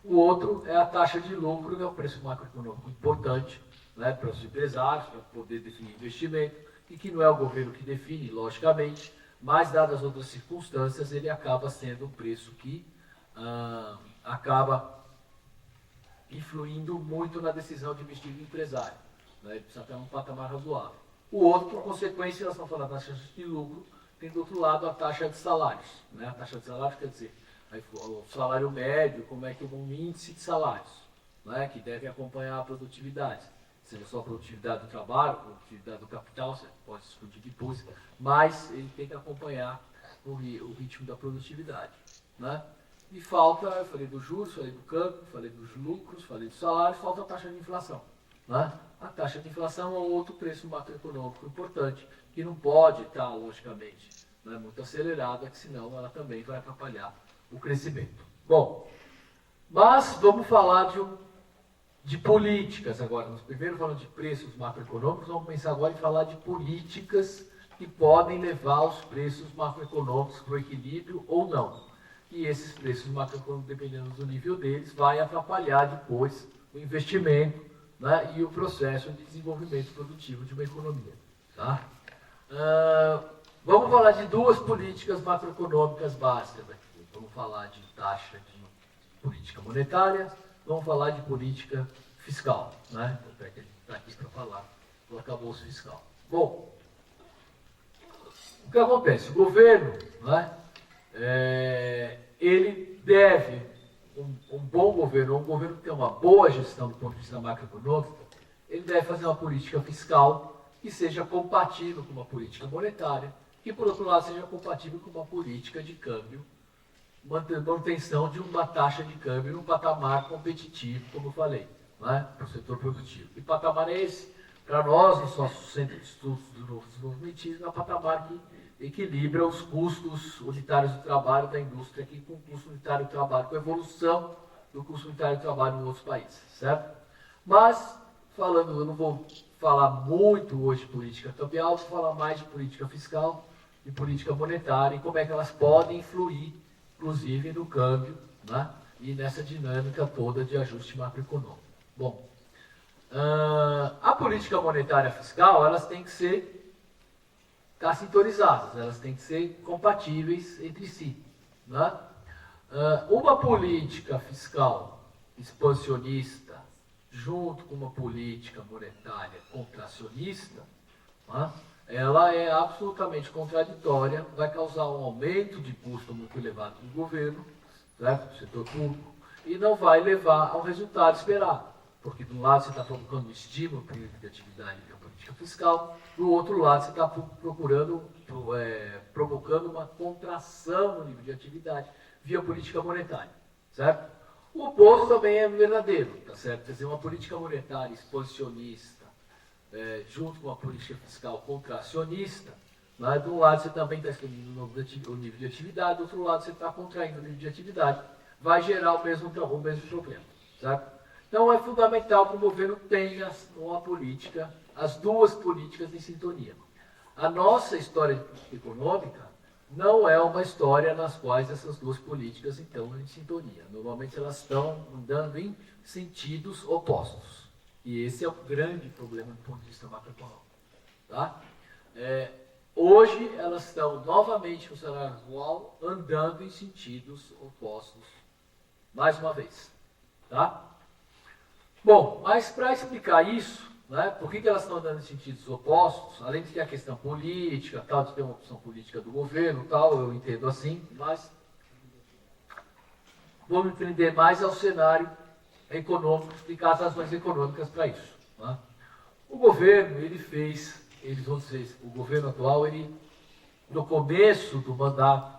O outro é a taxa de lucro, que é um preço macroeconômico importante, né, para os empresários, para poder definir investimento, e que não é o governo que define, logicamente, mas, dadas as outras circunstâncias, ele acaba sendo um preço que acaba influindo muito na decisão de investir no empresário, né? Ele precisa ter um patamar razoável. O outro, por consequência, nós estamos falando da taxa de lucro, tem do outro lado a taxa de salários, né? A taxa de salários quer dizer o salário médio, como é que é um índice de salários, né, que deve acompanhar a produtividade. Seja só a produtividade do trabalho, a produtividade do capital, você pode discutir depois, mas ele tem que acompanhar o ritmo da produtividade, né? E falta, eu falei dos juros, falei do câmbio, falei dos lucros, falei dos salários, falta a taxa de inflação, né? A taxa de inflação é um outro preço macroeconômico importante, que não pode estar, logicamente, né, muito acelerada, que senão ela também vai atrapalhar o crescimento. Bom, mas vamos falar de políticas agora. Nós primeiro falamos de preços macroeconômicos, vamos pensar agora em falar de políticas que podem levar os preços macroeconômicos para o equilíbrio ou não. E esses preços macroeconômicos, dependendo do nível deles, vai atrapalhar depois o investimento, né, e o processo de desenvolvimento produtivo de uma economia, tá? Vamos falar de 2 políticas macroeconômicas básicas aqui. Vamos falar de taxa de política monetária, vamos falar de política fiscal, né? Até que a gente está aqui para falar do arcabouço fiscal. Bom, o que acontece? O governo, né, ele deve, um bom governo, um governo que tem uma boa gestão do ponto de vista macroeconômico, ele deve fazer uma política fiscal que seja compatível com uma política monetária, que, por outro lado, seja compatível com uma política de câmbio, manutenção de uma taxa de câmbio num patamar competitivo, como eu falei, né, para o setor produtivo. E patamar é esse? Para nós, no nosso Centro de Estudos do Desenvolvimento, é um patamar que equilibra os custos unitários do trabalho da indústria aqui com o custo unitário do trabalho, com a evolução do custo unitário do trabalho em outros países, certo? Mas, eu não vou falar muito hoje de política cambial, vou falar mais de política fiscal e política monetária e como é que elas podem influir, inclusive, no câmbio, né, e nessa dinâmica toda de ajuste macroeconômico. Bom, a política monetária fiscal, elas têm que estar sintonizadas, elas têm que ser compatíveis entre si, né? Uma política fiscal expansionista junto com uma política monetária contracionista, né, ela é absolutamente contraditória, vai causar um aumento de custo muito elevado do governo, certo? Do setor público, e não vai levar ao resultado esperado. Porque, de um lado, você está provocando um estímulo para a atividade da política fiscal, do outro lado, você está provocando uma contração no nível de atividade via política monetária, certo? O oposto também é verdadeiro, tá certo? Quer dizer, uma política monetária expansionista, junto com uma política fiscal contracionista, né? De um lado você também está expandindo o nível de atividade, do outro lado você está contraindo o nível de atividade, vai gerar o mesmo problema, certo? Então é fundamental que o governo tenha uma política, as 2 políticas em sintonia. A nossa história econômica não é uma história nas quais essas 2 políticas estão em sintonia. Normalmente elas estão andando em sentidos opostos. E esse é o grande problema do ponto de vista macroeconômico. Tá? Hoje elas estão novamente no cenário atual andando em sentidos opostos, mais uma vez. Tá? Bom, mas para explicar isso, né? Por que elas estão andando em sentidos opostos? Além de ter a questão política, tal, de ter uma opção política do governo, tal, eu entendo assim, mas vamos entender mais ao cenário econômico, explicar as razões econômicas para isso. Né? O governo, o governo atual, no começo do mandato,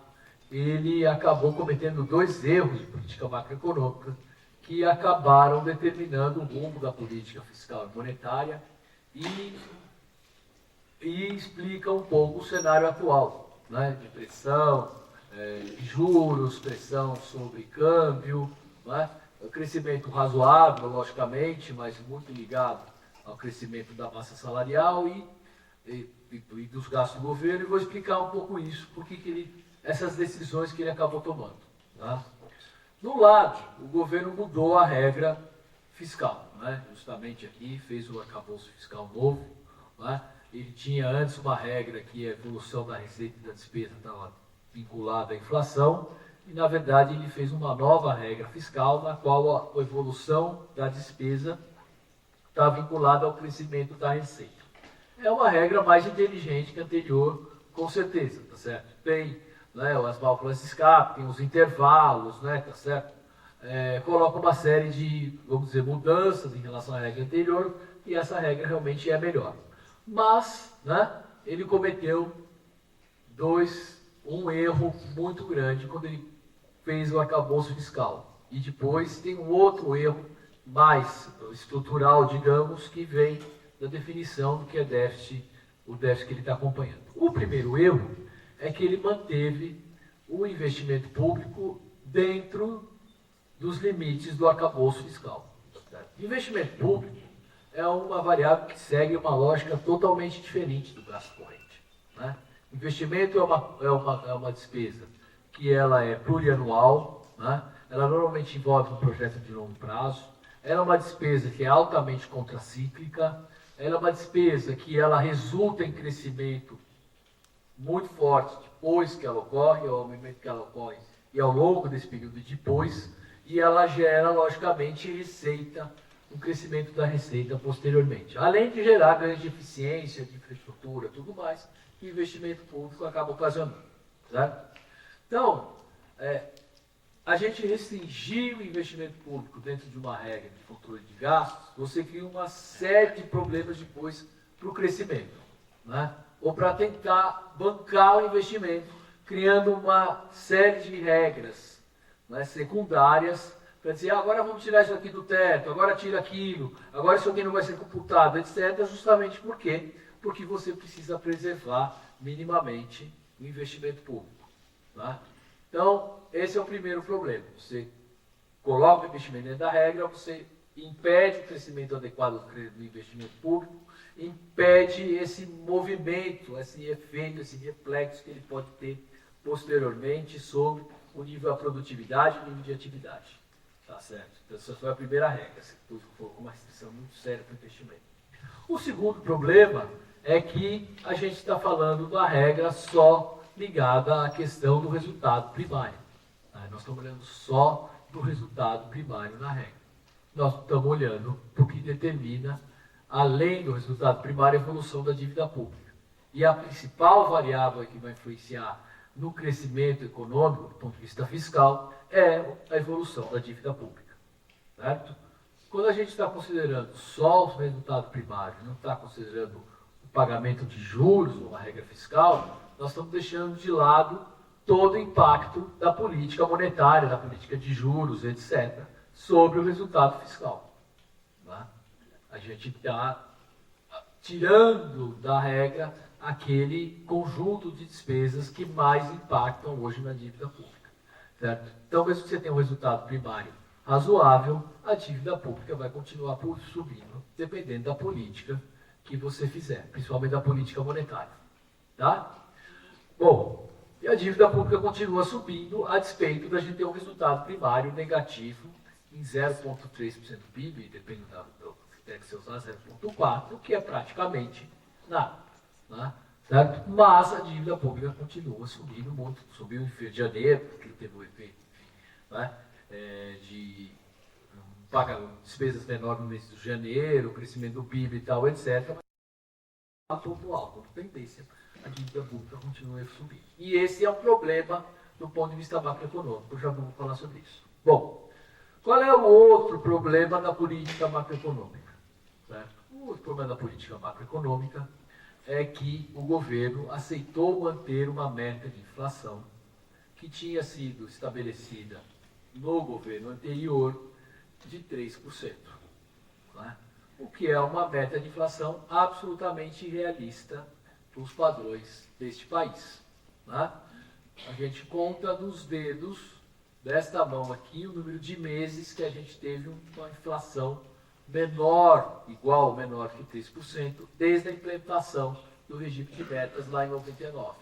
ele acabou cometendo 2 erros de política macroeconômica que acabaram determinando o rumo da política fiscal e monetária e explica um pouco o cenário atual, né? De pressão, de juros, pressão sobre câmbio, né? O crescimento razoável, logicamente, mas muito ligado ao crescimento da massa salarial e dos gastos do governo, e vou explicar um pouco isso, essas decisões que ele acabou tomando. Tá? No lado, o governo mudou a regra fiscal, né? Justamente aqui fez o arcabouço fiscal novo. Né? Ele tinha antes uma regra que a evolução da receita e da despesa estava vinculada à inflação, e na verdade ele fez uma nova regra fiscal na qual a evolução da despesa está vinculada ao crescimento da receita. É uma regra mais inteligente que a anterior, com certeza, tá certo? Tem, né, as válvulas de escape, tem os intervalos, né, tá certo? Coloca uma série de, vamos dizer, mudanças em relação à regra anterior, e essa regra realmente é melhor. Mas, né, ele cometeu um erro muito grande quando ele fez o arcabouço fiscal. E depois tem um outro erro mais estrutural, digamos, que vem da definição do que é déficit, o déficit que ele está acompanhando. O primeiro erro é que ele manteve o investimento público dentro dos limites do arcabouço fiscal. Investimento público é uma variável que segue uma lógica totalmente diferente do gasto corrente. Né? Investimento é uma despesa que ela é plurianual, né? Ela normalmente envolve um projeto de longo prazo, ela é uma despesa que é altamente contracíclica, ela é uma despesa que ela resulta em crescimento muito forte depois que ela ocorre, ao momento que ela ocorre e ao longo desse período depois, e ela gera, logicamente, receita, um crescimento da receita posteriormente. Além de gerar ganhos de eficiência, de infraestrutura, tudo mais, que o investimento público acaba ocasionando. Certo? Então, a gente restringir o investimento público dentro de uma regra de controle de gastos, você cria uma série de problemas depois para o crescimento. Né? Ou para tentar bancar o investimento, criando uma série de regras, né, secundárias, para dizer, agora vamos tirar isso aqui do teto, agora tira aquilo, agora isso aqui não vai ser computado, etc. Justamente por quê? Porque você precisa preservar minimamente o investimento público. Tá? Então, esse é o primeiro problema. Você coloca o investimento dentro da regra, você impede o crescimento adequado do investimento público, impede esse movimento, esse efeito, esse reflexo que ele pode ter posteriormente sobre o nível da produtividade e o nível de atividade. Tá certo? Então, essa foi a primeira regra. Você colocou uma restrição muito séria para o investimento. O segundo problema é que a gente está falando da regra só ligada à questão do resultado primário. Nós estamos olhando só do resultado primário na regra. Nós estamos olhando para o que determina, além do resultado primário, a evolução da dívida pública. E a principal variável que vai influenciar no crescimento econômico, do ponto de vista fiscal, é a evolução da dívida pública. Certo? Quando a gente está considerando só o resultado primário, não está considerando o pagamento de juros, uma regra fiscal, nós estamos deixando de lado todo o impacto da política monetária, da política de juros, etc., sobre o resultado fiscal. Tá? A gente está tirando da regra aquele conjunto de despesas que mais impactam hoje na dívida pública. Certo? Então, mesmo que você tenha um resultado primário razoável, a dívida pública vai continuar subindo, dependendo da política que você fizer, principalmente da política monetária. Tá? Bom, e a dívida pública continua subindo, a despeito da gente ter um resultado primário negativo em 0,3% do PIB, dependendo do critério que você usar, 0,4%, que é praticamente nada. Né? Certo? Mas a dívida pública continua subindo muito. Subiu em janeiro, porque teve um efeito, né, de paga despesas menores no mês de janeiro, o crescimento do PIB e tal, etc. Mas ponto alto, a tendência, a dívida pública continua a subir. E esse é um problema do ponto de vista macroeconômico, eu já vou falar sobre isso. Bom, qual é o outro problema da política macroeconômica? Certo? O outro problema da política macroeconômica é que o governo aceitou manter uma meta de inflação que tinha sido estabelecida no governo anterior de 3%. Né? O que é uma meta de inflação absolutamente irrealista para os padrões deste país. Né? A gente conta nos dedos desta mão aqui o número de meses que a gente teve uma inflação menor, igual ou menor que 3%, desde a implementação do regime de metas lá em 99.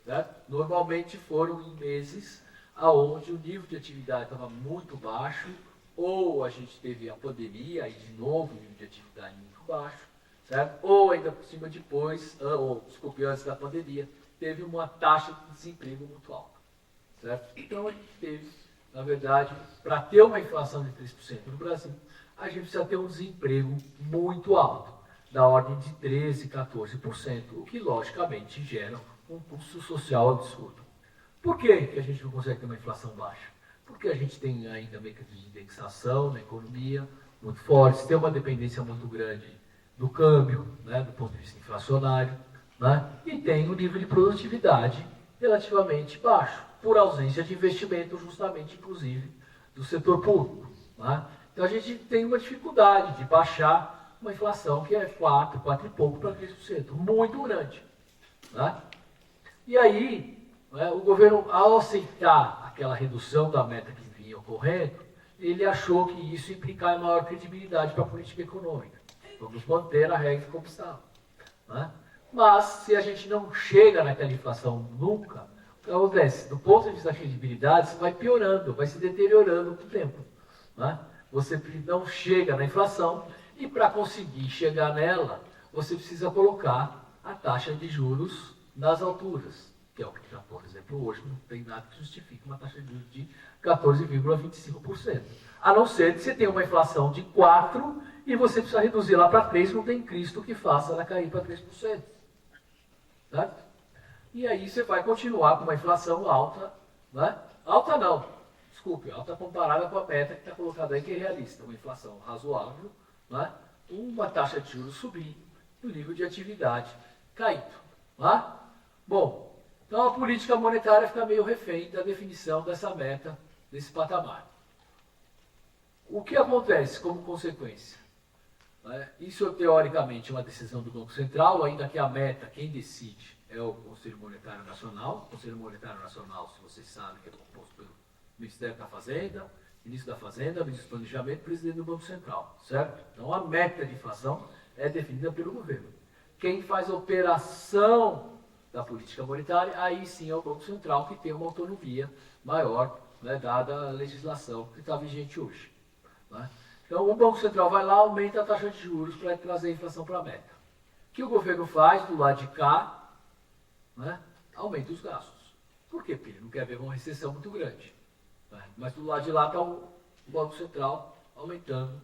Certo? Normalmente foram em meses onde o nível de atividade estava muito baixo, ou a gente teve a pandemia e de novo o nível de atividade muito baixo, certo? Ou ainda por cima depois, antes da pandemia, teve uma taxa de desemprego muito alta. Certo? Então a gente teve, na verdade, para ter uma inflação de 3% no Brasil, a gente precisa ter um desemprego muito alto, da ordem de 13%, 14%, o que logicamente gera um custo social absurdo. Por que a gente não consegue ter uma inflação baixa? Porque a gente tem ainda mecanismos de indexação na economia muito fortes, tem uma dependência muito grande do câmbio, né, do ponto de vista inflacionário, né, e tem um nível de produtividade relativamente baixo, por ausência de investimento justamente, inclusive, do setor público. Né? Então a gente tem uma dificuldade de baixar uma inflação que é 4 e pouco para 3%, muito grande. Né? E aí, né, o governo, ao aceitar aquela redução da meta que vinha ocorrendo, ele achou que isso implicava em maior credibilidade para a política econômica. Vamos manter a regra como estava. Né? Mas, se a gente não chega naquela inflação nunca, o que acontece? Do ponto de vista da credibilidade, isso vai piorando, vai se deteriorando com o tempo. Né? Você não chega na inflação e, para conseguir chegar nela, você precisa colocar a taxa de juros nas alturas, que é o que está, por exemplo, hoje não tem nada que justifique uma taxa de juros de 14,25%. A não ser que você tenha uma inflação de 4% e você precisa reduzir lá para 3%, não tem Cristo que faça ela cair para 3%. Certo? E aí você vai continuar com uma inflação alta, né? Alta não, desculpe, alta comparada com a meta que está colocada aí, que é realista, uma inflação razoável, né? Uma taxa de juros subindo, e o nível de atividade caindo. Né? Bom, então a política monetária fica meio refém da definição dessa meta, desse patamar. O que acontece como consequência? Isso, teoricamente, é uma decisão do Banco Central, ainda que a meta, quem decide, é o Conselho Monetário Nacional. O Conselho Monetário Nacional, se vocês sabem, que é composto pelo Ministério da Fazenda, Ministro da Fazenda, Ministro do Planejamento e Presidente do Banco Central, certo? Então, a meta de inflação é definida pelo governo. Quem faz a operação da política monetária, aí sim é o Banco Central, que tem uma autonomia maior, né, dada a legislação que está vigente hoje. Né? Então, o Banco Central vai lá, aumenta a taxa de juros para trazer a inflação para a meta. O que o governo faz do lado de cá? Né? Aumenta os gastos. Por quê? Porque ele não quer ver uma recessão muito grande. Né? Mas do lado de lá está o Banco Central aumentando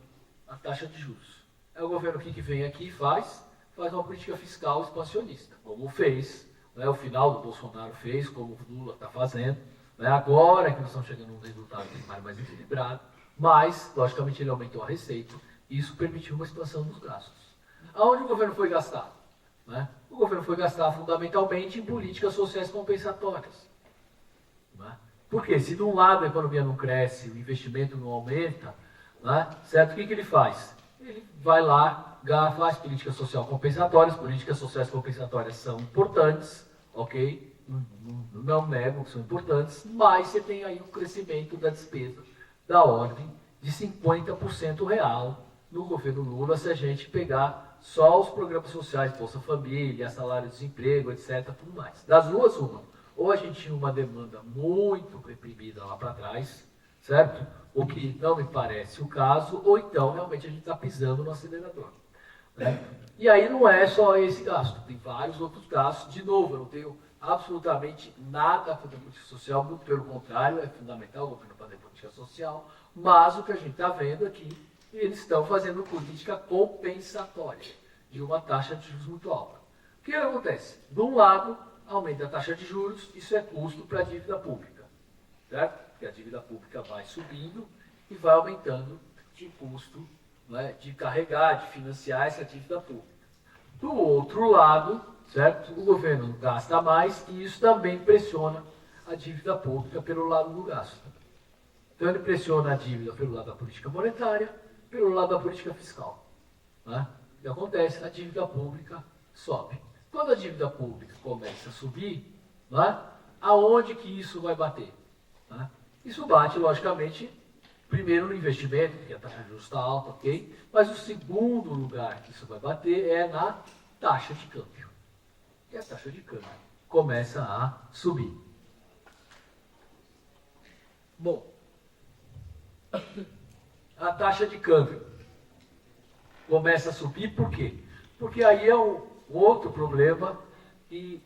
a taxa de juros. É o governo que vem aqui e faz uma política fiscal expansionista, como fez, né, o final do Bolsonaro fez, como o Lula está fazendo. Né? Agora que nós estamos chegando a um resultado mais equilibrado, mas, logicamente, ele aumentou a receita e isso permitiu uma expansão dos gastos. Aonde o governo foi gastar? Né? O governo foi gastar fundamentalmente em políticas sociais compensatórias. Né? Porque se de um lado a economia não cresce, o investimento não aumenta, né, certo? O que ele faz? Ele vai lá, faz políticas sociais compensatórias. Políticas sociais compensatórias são importantes, ok? Não nego que são importantes, mas você tem aí um crescimento da despesa da ordem de 50% real no governo Lula, se a gente pegar só os programas sociais, Bolsa Família, salário-desemprego, etc., tudo mais. Das duas, uma. Ou a gente tinha uma demanda muito reprimida lá para trás, certo? O que não me parece o caso, ou então realmente a gente está pisando no acelerador. Né? E aí não é só esse gasto, tem vários outros gastos. De novo, eu não tenho absolutamente nada contra a política social, muito pelo contrário, é fundamental o governo fazer política social. Mas o que a gente está vendo aqui, eles estão fazendo política compensatória de uma taxa de juros muito alta. O que acontece? De um lado, aumenta a taxa de juros, isso é custo para a dívida pública, certo? Porque a dívida pública vai subindo e vai aumentando de custo, né, de carregar, de financiar essa dívida pública. Do outro lado, certo? O governo gasta mais e isso também pressiona a dívida pública pelo lado do gasto. Então ele pressiona a dívida pelo lado da política monetária, pelo lado da política fiscal. Né? O que acontece? A dívida pública sobe. Quando a dívida pública começa a subir, né, aonde que isso vai bater? Né? Isso bate, logicamente, primeiro no investimento, porque a taxa de juros está alta, ok? Mas o segundo lugar que isso vai bater é na taxa de câmbio. E a taxa de câmbio começa a subir. Bom, a taxa de câmbio começa a subir por quê? Porque aí é um outro problema que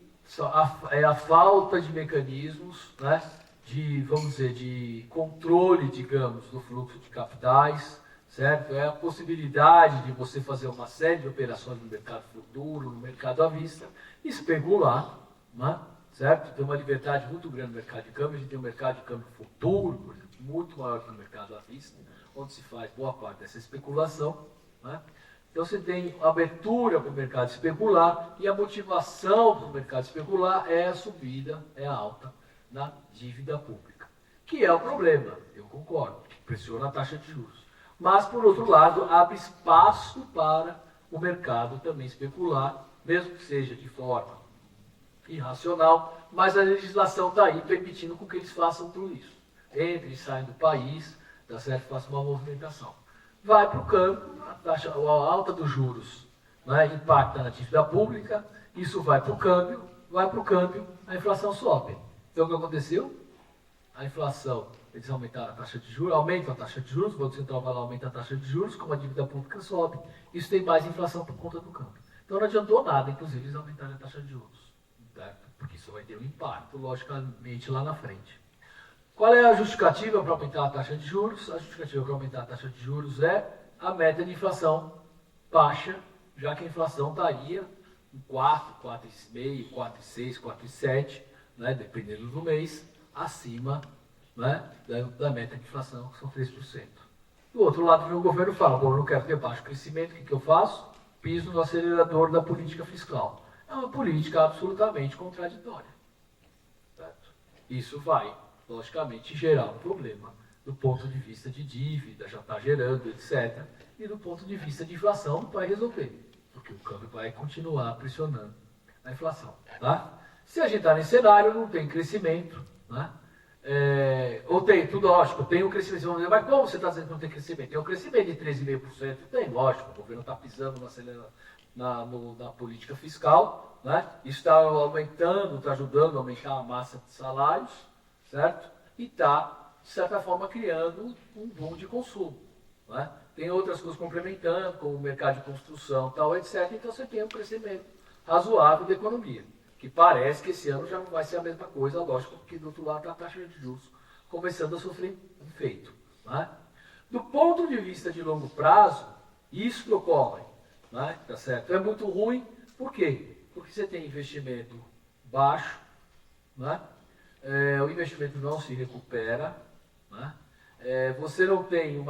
é a falta de mecanismos, né, de, vamos dizer, de controle, digamos, do fluxo de capitais, certo? É a possibilidade de você fazer uma série de operações no mercado futuro, no mercado à vista, especular, né? Certo? Tem uma liberdade muito grande no mercado de câmbio, a gente tem um mercado de câmbio futuro, por exemplo, muito maior que o mercado à vista, onde se faz boa parte dessa especulação, né? Então você tem abertura para o mercado especular e a motivação para o mercado especular é a subida, é a alta na dívida pública, que é o problema, eu concordo, que pressiona a taxa de juros. Mas, por outro lado, abre espaço para o mercado também especular, mesmo que seja de forma irracional, mas a legislação está aí permitindo com que eles façam tudo isso. Entrem e saem do país, tá certo? Faça uma movimentação. Vai para o câmbio, a alta dos juros, né, impacta na dívida pública, isso vai para o câmbio, a inflação sobe. Então o que aconteceu? A inflação, eles aumentaram a taxa de juros, aumentam a taxa de juros, o Banco Central vai lá, aumenta a taxa de juros, como a dívida pública sobe, isso tem mais inflação por conta do câmbio. Então não adiantou nada, inclusive, eles aumentarem a taxa de juros, certo? Porque isso vai ter um impacto, logicamente, lá na frente. Qual é a justificativa para aumentar a taxa de juros? A justificativa para aumentar a taxa de juros é a meta de inflação baixa, já que a inflação estaria em 4, 4,5, 4,6, 4,7, né, dependendo do mês, acima, né, da meta de inflação, que são 3%. Do outro lado, o governo fala, bom, eu não quero ter baixo crescimento, o que eu faço? Piso no acelerador da política fiscal. É uma política absolutamente contraditória. Certo? Isso vai, logicamente, gerar um problema do ponto de vista de dívida, já está gerando, etc. E do ponto de vista de inflação, não vai resolver, porque o câmbio vai continuar pressionando a inflação. Tá? Se a gente está nesse cenário, não tem crescimento, né? Ou tem, tudo lógico, tem um crescimento. Vamos dizer, mas como você está dizendo que não tem crescimento? Tem um crescimento de 13,5%, tem, lógico, o governo está pisando na política fiscal, né? Isso está aumentando, está ajudando a aumentar a massa de salários, certo? E está, de certa forma, criando um boom de consumo. Né? Tem outras coisas complementando, como o mercado de construção, tal, etc. Então você tem um crescimento razoável da economia, que parece que esse ano já não vai ser a mesma coisa, lógico, porque do outro lado está a taxa de juros começando a sofrer efeito. Né? Do ponto de vista de longo prazo, isso que ocorre, né? Tá certo? É muito ruim, por quê? Porque você tem investimento baixo, né? O investimento não se recupera, né? Você não tem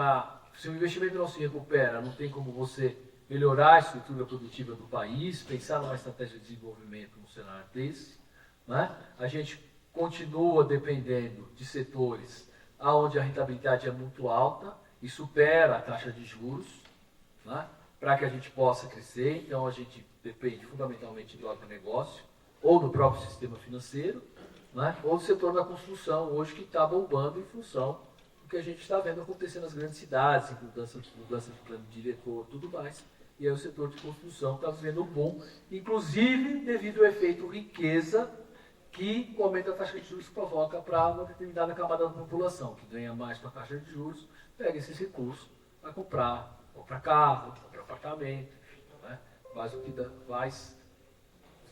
se o investimento não se recupera, não tem como você melhorar a estrutura produtiva do país, pensar numa estratégia de desenvolvimento num cenário desse, né? A gente continua dependendo de setores onde a rentabilidade é muito alta e supera a taxa de juros, né? Para que a gente possa crescer. Então a gente depende fundamentalmente do agronegócio ou do próprio sistema financeiro, né? Ou do setor da construção, hoje que está bombando em função do que a gente está vendo acontecer nas grandes cidades, mudança de plano de diretor, tudo mais. E aí o setor de construção está vivendo um boom, inclusive devido ao efeito riqueza que o aumento da taxa de juros provoca para uma determinada camada da população, que ganha mais com a taxa de juros, pega esses recursos para comprar carro, comprar apartamento, né? Faz o que dá,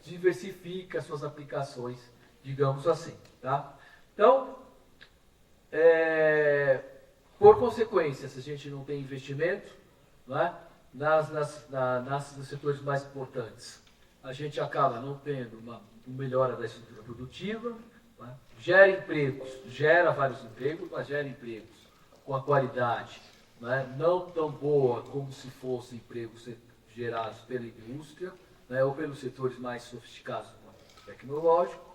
diversifica suas aplicações, digamos assim. Tá? Então, Por consequência, se a gente não tem investimento, né, nos setores mais importantes, a gente acaba não tendo uma melhora da estrutura produtiva, né, gera empregos, gera vários empregos, mas gera empregos com a qualidade, né, não tão boa como se fossem empregos gerados pela indústria, né, ou pelos setores mais sofisticados tecnológicos,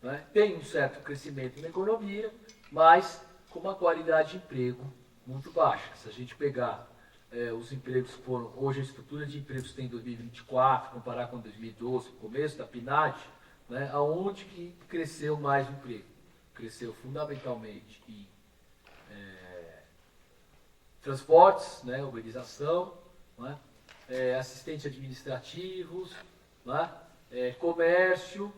né, tem um certo crescimento na economia, mas com uma qualidade de emprego muito baixa. Se a gente pegar os empregos que foram, hoje a estrutura de empregos tem em 2024, comparar com 2012, começo da PNAD, né, aonde que cresceu mais o emprego? Cresceu fundamentalmente em transportes, né, urbanização, né, assistentes administrativos, né, comércio,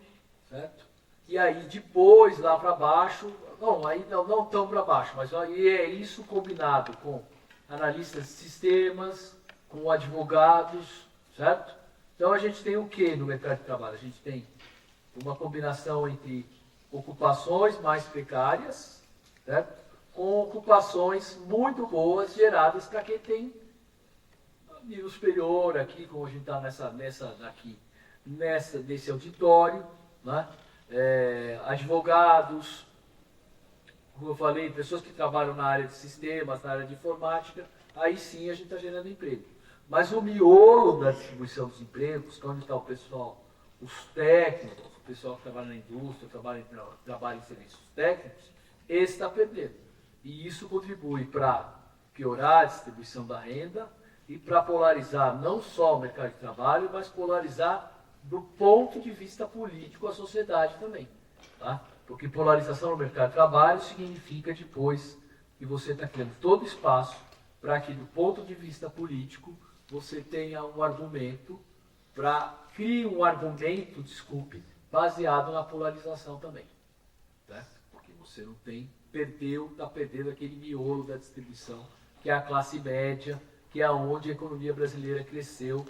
certo? E aí depois, lá para baixo, não, aí não tão para baixo, mas aí é isso combinado com analistas de sistemas, com advogados, certo? Então a gente tem o que no mercado de trabalho? A gente tem uma combinação entre ocupações mais precárias, certo? Com ocupações muito boas geradas para quem tem nível superior aqui, como a gente está nesse auditório, né? Advogados, como eu falei, pessoas que trabalham na área de sistemas, na área de informática, aí sim a gente está gerando emprego. Mas o miolo da distribuição dos empregos, que é onde está o pessoal, os técnicos, o pessoal que trabalha na indústria, trabalha em serviços técnicos, esse está perdendo. E isso contribui para piorar a distribuição da renda e para polarizar não só o mercado de trabalho, mas polarizar do ponto de vista político a sociedade também. Tá? Porque polarização no mercado de trabalho significa depois que você está criando todo espaço para que do ponto de vista político você tenha um argumento, crie um argumento, baseado na polarização também. Tá? Porque você não tem, está perdendo aquele miolo da distribuição, que é a classe média, que é onde a economia brasileira cresceu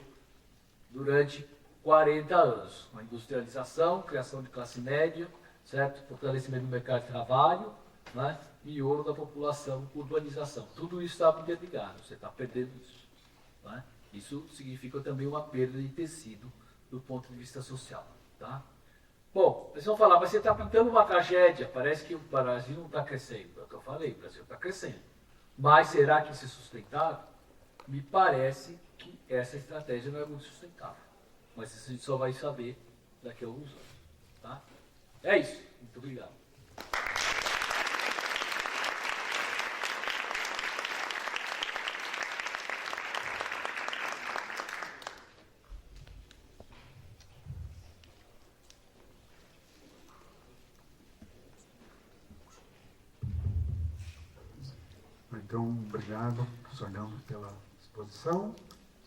durante 40 anos. Uma industrialização, criação de classe média, certo? Fortalecimento do mercado de trabalho, né? Miolo da população, urbanização. Tudo isso está interligado, você está perdendo isso. Né? Isso significa também uma perda de tecido do ponto de vista social. Tá? Bom, vocês vão falar, mas você está pintando uma tragédia, parece que o Brasil não está crescendo. É o que eu falei, o Brasil está crescendo. Mas será que isso é sustentável? Me parece que essa estratégia não é muito sustentável. Mas isso a gente só vai saber daqui a alguns anos. Tá? É isso. Muito obrigado. Então, obrigado, professor Leandro, pela exposição.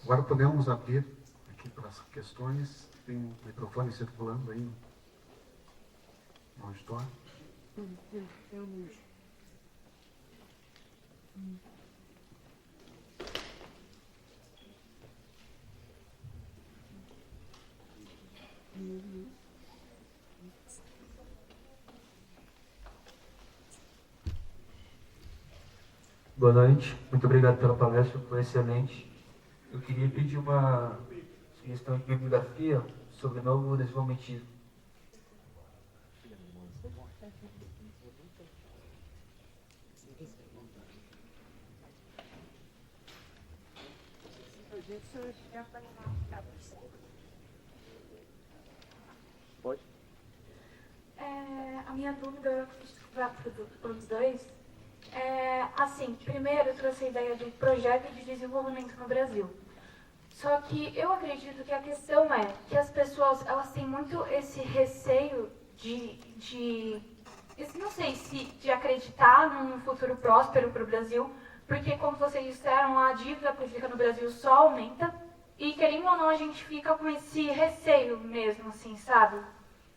Agora podemos abrir aqui para as questões. Tem um microfone circulando aí no auditório. Boa noite, muito obrigado pela palestra, foi excelente. Eu queria pedir uma sugestão de bibliografia sobre novo desenvolvimentismo. Pode? A minha dúvida para os dois assim, primeiro eu trouxe a ideia de projeto de desenvolvimento no Brasil. Só que eu acredito que a questão é que as pessoas, elas têm muito esse receio não sei se de acreditar num futuro próspero para o Brasil, porque, como vocês disseram, a dívida pública no Brasil só aumenta e, querendo ou não, a gente fica com esse receio mesmo, assim, sabe?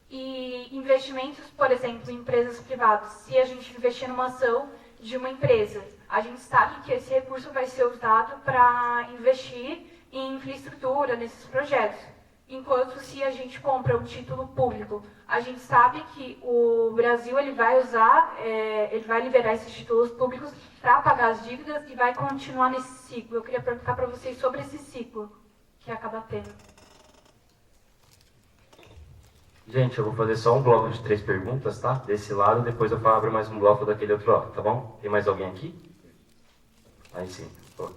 E investimentos, por exemplo, em empresas privadas, se a gente investir numa ação de uma empresa, a gente sabe que esse recurso vai ser usado para investir em infraestrutura nesses projetos. enquanto se a gente compra um título público, a gente sabe que o Brasil ele vai liberar esses títulos públicos para pagar as dívidas e vai continuar nesse ciclo. Eu queria perguntar para vocês sobre esse ciclo que acaba tendo. Gente, eu vou fazer só um bloco de 3 perguntas, tá? Desse lado, depois eu abro mais um bloco daquele outro lado, tá bom? Tem mais alguém aqui? Aí sim. Pô.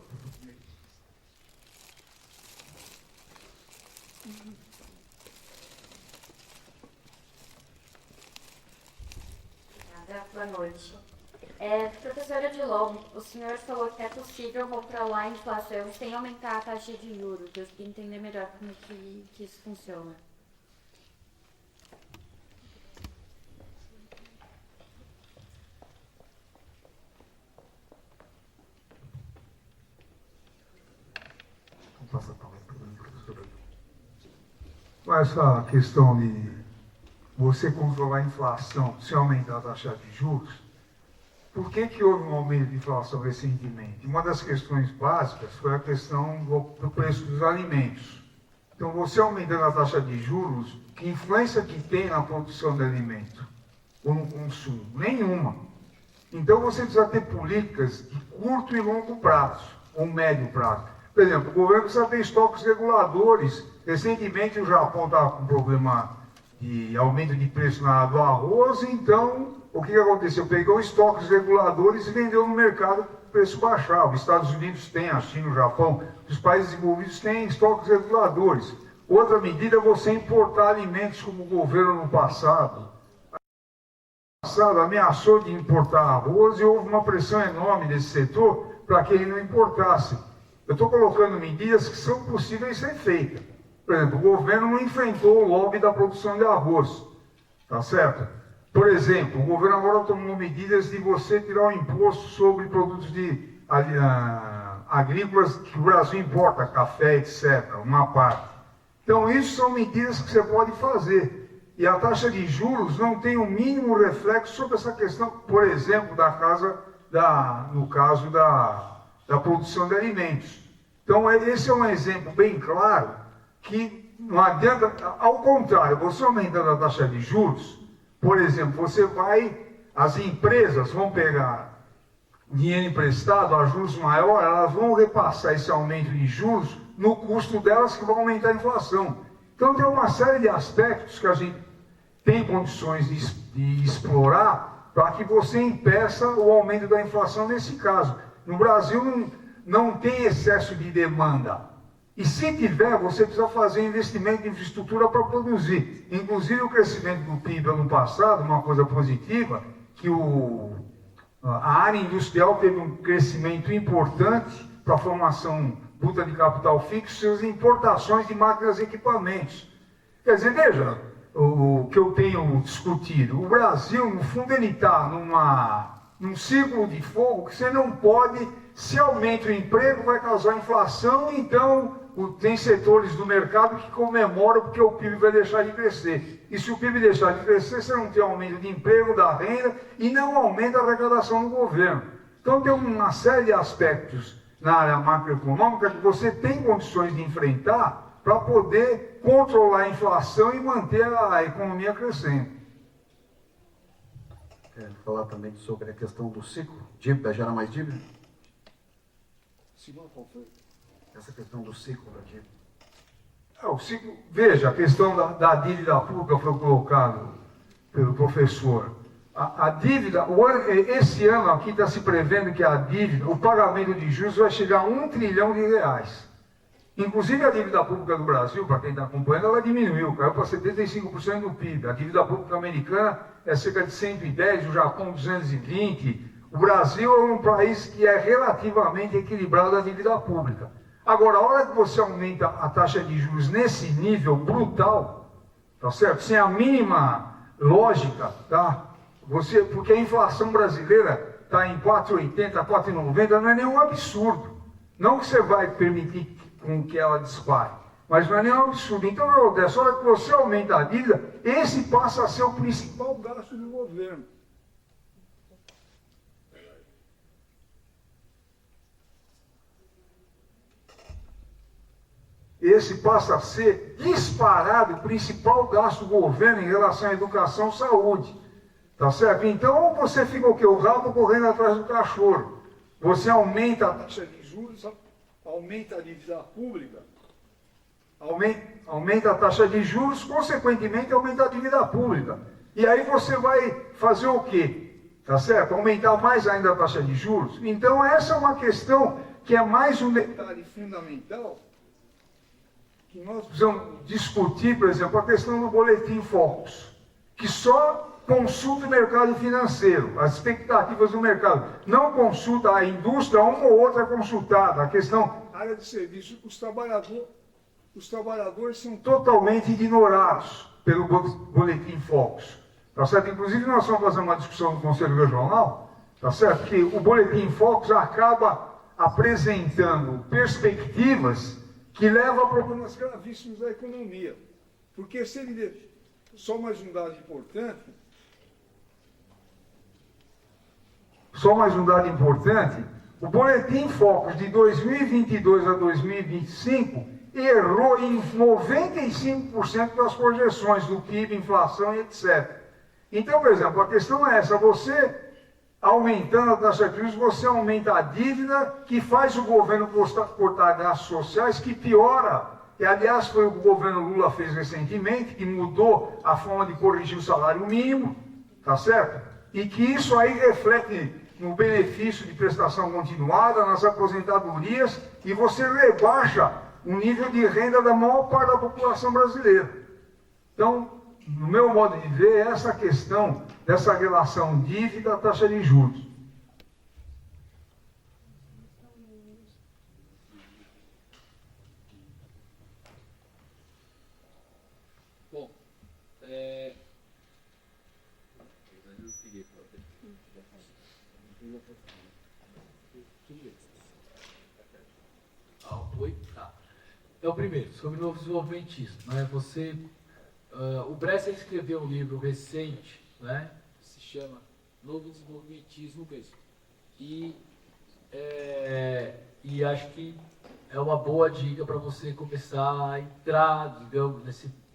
Boa noite. Professora Dilon, o senhor falou que é possível controlar a inflação sem aumentar a taxa de juros. Eu queria entender melhor como que isso funciona. Vamos passar a palavra para o professor. Com essa questão de você controlar a inflação sem aumentar a taxa de juros, por que houve um aumento de inflação recentemente? Uma das questões básicas foi a questão do preço dos alimentos. Então, você aumentando a taxa de juros, que influência que tem na produção de alimento ou no consumo? Nenhuma. Então, você precisa ter políticas de curto e longo prazo, ou médio prazo. Por exemplo, o governo precisa ter estoques reguladores. Recentemente, o Japão estava com problema de aumento de preço do arroz, então, o que aconteceu? Pegou estoques reguladores e vendeu no mercado para o preço baixar. Os Estados Unidos têm, a China, o Japão, os países desenvolvidos têm estoques reguladores. Outra medida é você importar alimentos, como o governo no passado ameaçou de importar arroz e houve uma pressão enorme desse setor para que ele não importasse. Eu estou colocando medidas que são possíveis de ser feitas. Por exemplo, o governo não enfrentou o lobby da produção de arroz, tá certo? Por exemplo, o governo agora tomou medidas de você tirar o imposto sobre produtos agrícolas que o Brasil importa, café, etc., uma parte. Então, isso são medidas que você pode fazer. E a taxa de juros não tem o mínimo reflexo sobre essa questão, por exemplo, no caso da produção de alimentos. Então, esse é um exemplo bem claro que não adianta, ao contrário, você aumentando a taxa de juros, por exemplo, as empresas vão pegar dinheiro emprestado a juros maiores, elas vão repassar esse aumento de juros no custo delas que vai aumentar a inflação. Então tem uma série de aspectos que a gente tem condições de explorar para que você impeça o aumento da inflação nesse caso. No Brasil não tem excesso de demanda. E se tiver, você precisa fazer investimento em infraestrutura para produzir. Inclusive o crescimento do PIB ano passado, uma coisa positiva, que a área industrial teve um crescimento importante para a formação bruta de capital fixo e as importações de máquinas e equipamentos. Quer dizer, veja o que eu tenho discutido. O Brasil, no fundo, ele está num círculo de fogo que você não pode, se aumenta o emprego, vai causar inflação, então tem setores do mercado que comemoram porque o PIB vai deixar de crescer. E se o PIB deixar de crescer, você não tem aumento de emprego, da renda, e não aumenta a arrecadação do governo. Então tem uma série de aspectos na área macroeconômica que você tem condições de enfrentar para poder controlar a inflação e manter a economia crescendo. Quer falar também sobre a questão do ciclo? Dívida gera mais dívida? Segundo, qual foi? Essa questão do ciclo da dívida. O ciclo, veja, a questão da dívida pública foi colocada pelo professor. A dívida, esse ano aqui está se prevendo que a dívida, o pagamento de juros vai chegar a R$1 trilhão. Inclusive a dívida pública do Brasil, para quem está acompanhando, ela diminuiu, caiu para 75% do PIB. A dívida pública americana é cerca de 110, o Japão 220. O Brasil é um país que é relativamente equilibrado a dívida pública. Agora, a hora que você aumenta a taxa de juros nesse nível brutal, tá certo? Sem a mínima lógica, tá? Porque a inflação brasileira está em 4,80, 4,90, não é nenhum absurdo. Não que você vai permitir com que ela dispare, mas não é nenhum absurdo. Então, nessa hora que você aumenta a dívida, esse passa a ser o principal gasto do governo. esse passa a ser disparado o principal gasto do governo em relação à educação e saúde. Tá certo? Então, você fica o quê? O rabo correndo atrás do cachorro. Você aumenta a taxa de juros, aumenta a dívida pública, aumenta a taxa de juros, consequentemente aumenta a dívida pública. E aí você vai fazer o quê? Tá certo? Aumentar mais ainda a taxa de juros. Então, essa é uma questão que é mais um detalhe fundamental que nós precisamos discutir, por exemplo, a questão do boletim Focus, que só consulta o mercado financeiro, as expectativas do mercado, não consulta a indústria, uma ou outra é consultada, a questão área de serviço, os trabalhadores são totalmente ignorados pelo boletim Focus, tá certo? Inclusive nós vamos fazer uma discussão no Conselho Regional, tá certo? Que o boletim Focus acaba apresentando perspectivas que levam a problemas gravíssimos da economia, porque se ele só mais um dado importante, o Boletim Focus de 2022 a 2025 errou em 95% das projeções do PIB, inflação e etc. Então, por exemplo, a questão é essa, você aumentando a taxa de juros, você aumenta a dívida, que faz o governo cortar gastos sociais, que piora, e aliás foi o que o governo Lula fez recentemente, que mudou a forma de corrigir o salário mínimo, tá certo? E que isso aí reflete no benefício de prestação continuada, nas aposentadorias, e você rebaixa o nível de renda da maior parte da população brasileira. Então, no meu modo de ver, essa questão dessa relação dívida-taxa de juros. Bom, oi? Tá. Então, primeiro, sobre o novo desenvolvimentismo, né? O Bresser escreveu um livro recente, né? Que se chama Novo Desenvolvimentismo mesmo. E acho que é uma boa dica para você começar a entrar, digamos,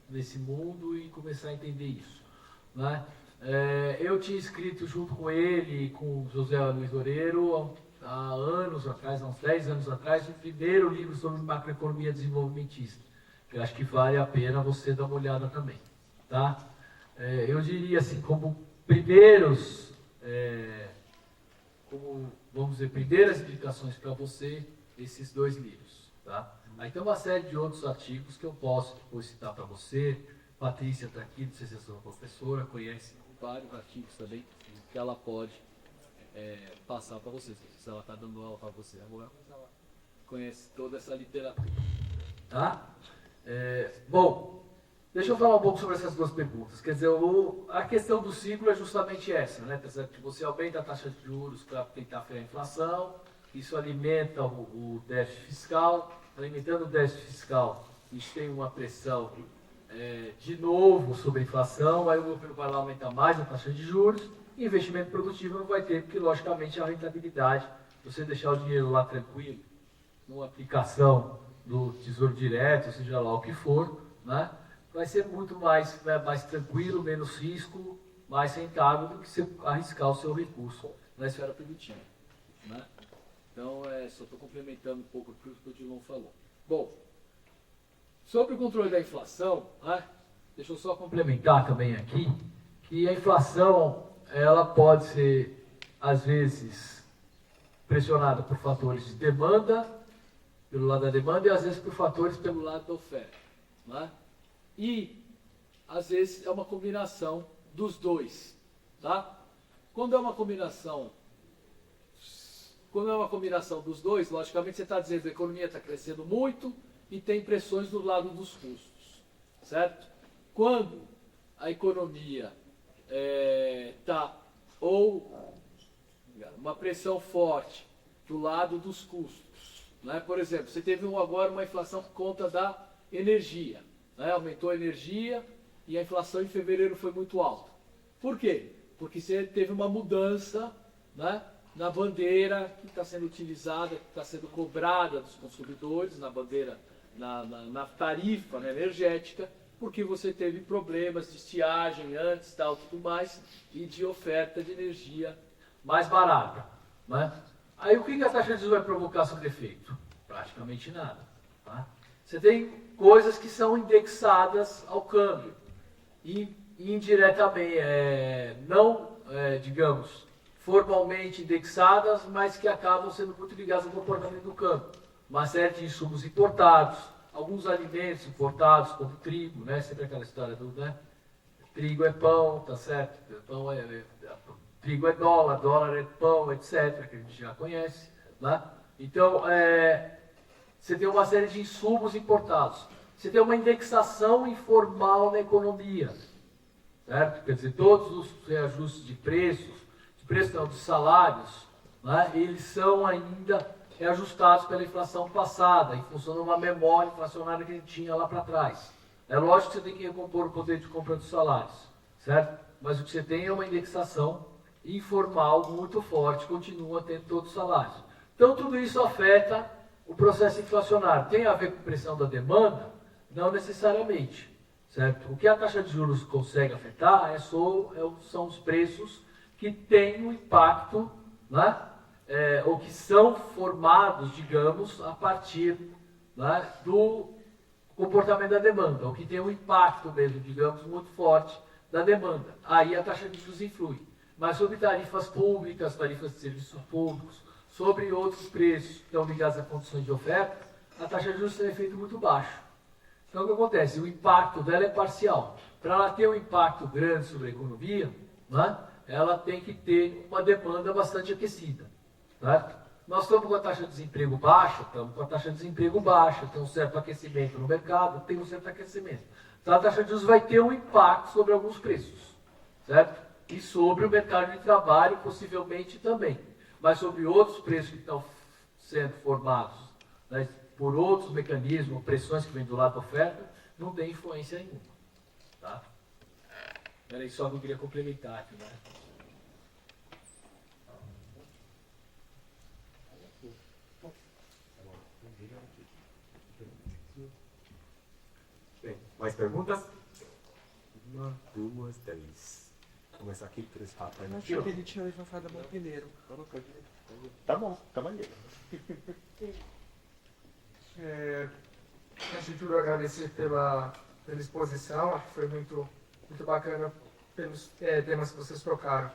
nesse mundo e começar a entender isso, né? Eu tinha escrito junto com ele e com o José Luiz Loureiro há anos atrás, há uns 10 anos atrás, o primeiro livro sobre macroeconomia desenvolvimentista, que eu acho que vale a pena você dar uma olhada também, tá? Eu diria assim, como primeiros, como, vamos dizer, primeiras indicações para você, esses dois livros, tá? Aí tem uma série de outros artigos que eu posso depois citar para você. Patrícia está aqui, não sei se é sua professora, conhece vários artigos também que ela pode passar para você. Se ela está dando aula para você agora, ela conhece toda essa literatura, tá? Bom, deixa eu falar um pouco sobre essas duas perguntas. Quer dizer, a questão do ciclo é justamente essa, né? Que você aumenta a taxa de juros para tentar frear a inflação, isso alimenta o déficit fiscal. Alimentando o déficit fiscal, a gente tem uma pressão de novo sobre a inflação, aí o governo vai lá aumentar mais a taxa de juros, e investimento produtivo não vai ter, porque logicamente a rentabilidade, você deixar o dinheiro lá tranquilo, numa aplicação do Tesouro Direto, seja lá o que for, né, vai ser muito mais tranquilo, menos risco, mais rentável do que você arriscar o seu recurso na esfera produtiva, né? Então, só estou complementando um pouco o que o Dilon falou. Bom, sobre o controle da inflação, né, deixa eu só complementar também aqui, que a inflação, ela pode ser, às vezes, pressionada por fatores de demanda, pelo lado da demanda, e às vezes por fatores pelo lado da oferta, né? E, às vezes, é uma combinação dos dois, tá? Quando é uma combinação dos dois, logicamente você está dizendo que a economia está crescendo muito e tem pressões do lado dos custos, certo? Quando a economia está ou uma pressão forte do lado dos custos, né? Por exemplo, você teve agora uma inflação por conta da energia, né? Aumentou a energia e a inflação em fevereiro foi muito alta. Por quê? Porque você teve uma mudança, né, na bandeira que está sendo utilizada, que está sendo cobrada dos consumidores, na bandeira na tarifa, né, energética, porque você teve problemas de estiagem antes, tal, tudo mais, e de oferta de energia mais barata, né? Aí o que a taxa de juros vai provocar sobre efeito? Praticamente nada. Tá? Você tem coisas que são indexadas ao câmbio e indiretamente, digamos, formalmente indexadas, mas que acabam sendo muito ligadas ao comportamento do câmbio. Uma série de insumos importados, alguns alimentos importados, como trigo, né? Sempre aquela história do, né? Trigo é pão, tá certo? Pão trigo é dólar, dólar é pão, etc., que a gente já conhece, né? Então, você tem uma série de insumos importados. Você tem uma indexação informal na economia, certo? Quer dizer, todos os reajustes de preços não, de salários, né? Eles são ainda ajustados pela inflação passada, em função de uma memória inflacionária que a gente tinha lá para trás. É lógico que você tem que recompor o poder de compra dos salários, certo? Mas o que você tem é uma indexação informal muito forte, continua tendo todos os salários. Então, tudo isso afeta o processo inflacionário. Tem a ver com pressão da demanda? Não necessariamente, certo? O que a taxa de juros consegue afetar são os preços que têm um impacto, né? Ou que são formados, digamos, a partir, né, do comportamento da demanda, ou que tem um impacto mesmo, digamos, muito forte da demanda. Aí a taxa de juros influi. Mas sobre tarifas públicas, tarifas de serviços públicos, sobre outros preços que estão ligados a condições de oferta, a taxa de juros tem um efeito muito baixo. Então o que acontece? O impacto dela é parcial. Para ela ter um impacto grande sobre a economia, né, ela tem que ter uma demanda bastante aquecida. Certo? Nós estamos com a taxa de desemprego baixa, tem um certo aquecimento no mercado, tem um certo aquecimento. Então a taxa de juros vai ter um impacto sobre alguns preços, certo? E sobre o mercado de trabalho, possivelmente também. Mas sobre outros preços que estão sendo formados, né, por outros mecanismos, pressões que vêm do lado da oferta, não tem influência nenhuma. Tá? Era isso só que eu queria complementar aqui, né? Bem, mais perguntas? 1, 2, 3. Vou começar aqui, 3 rápido. Eu achei que ele tinha levantado a mão primeiro. Tá bom, tá maneiro. A gente quer agradecer pela exposição, acho que foi muito bacana pelos temas que vocês trocaram.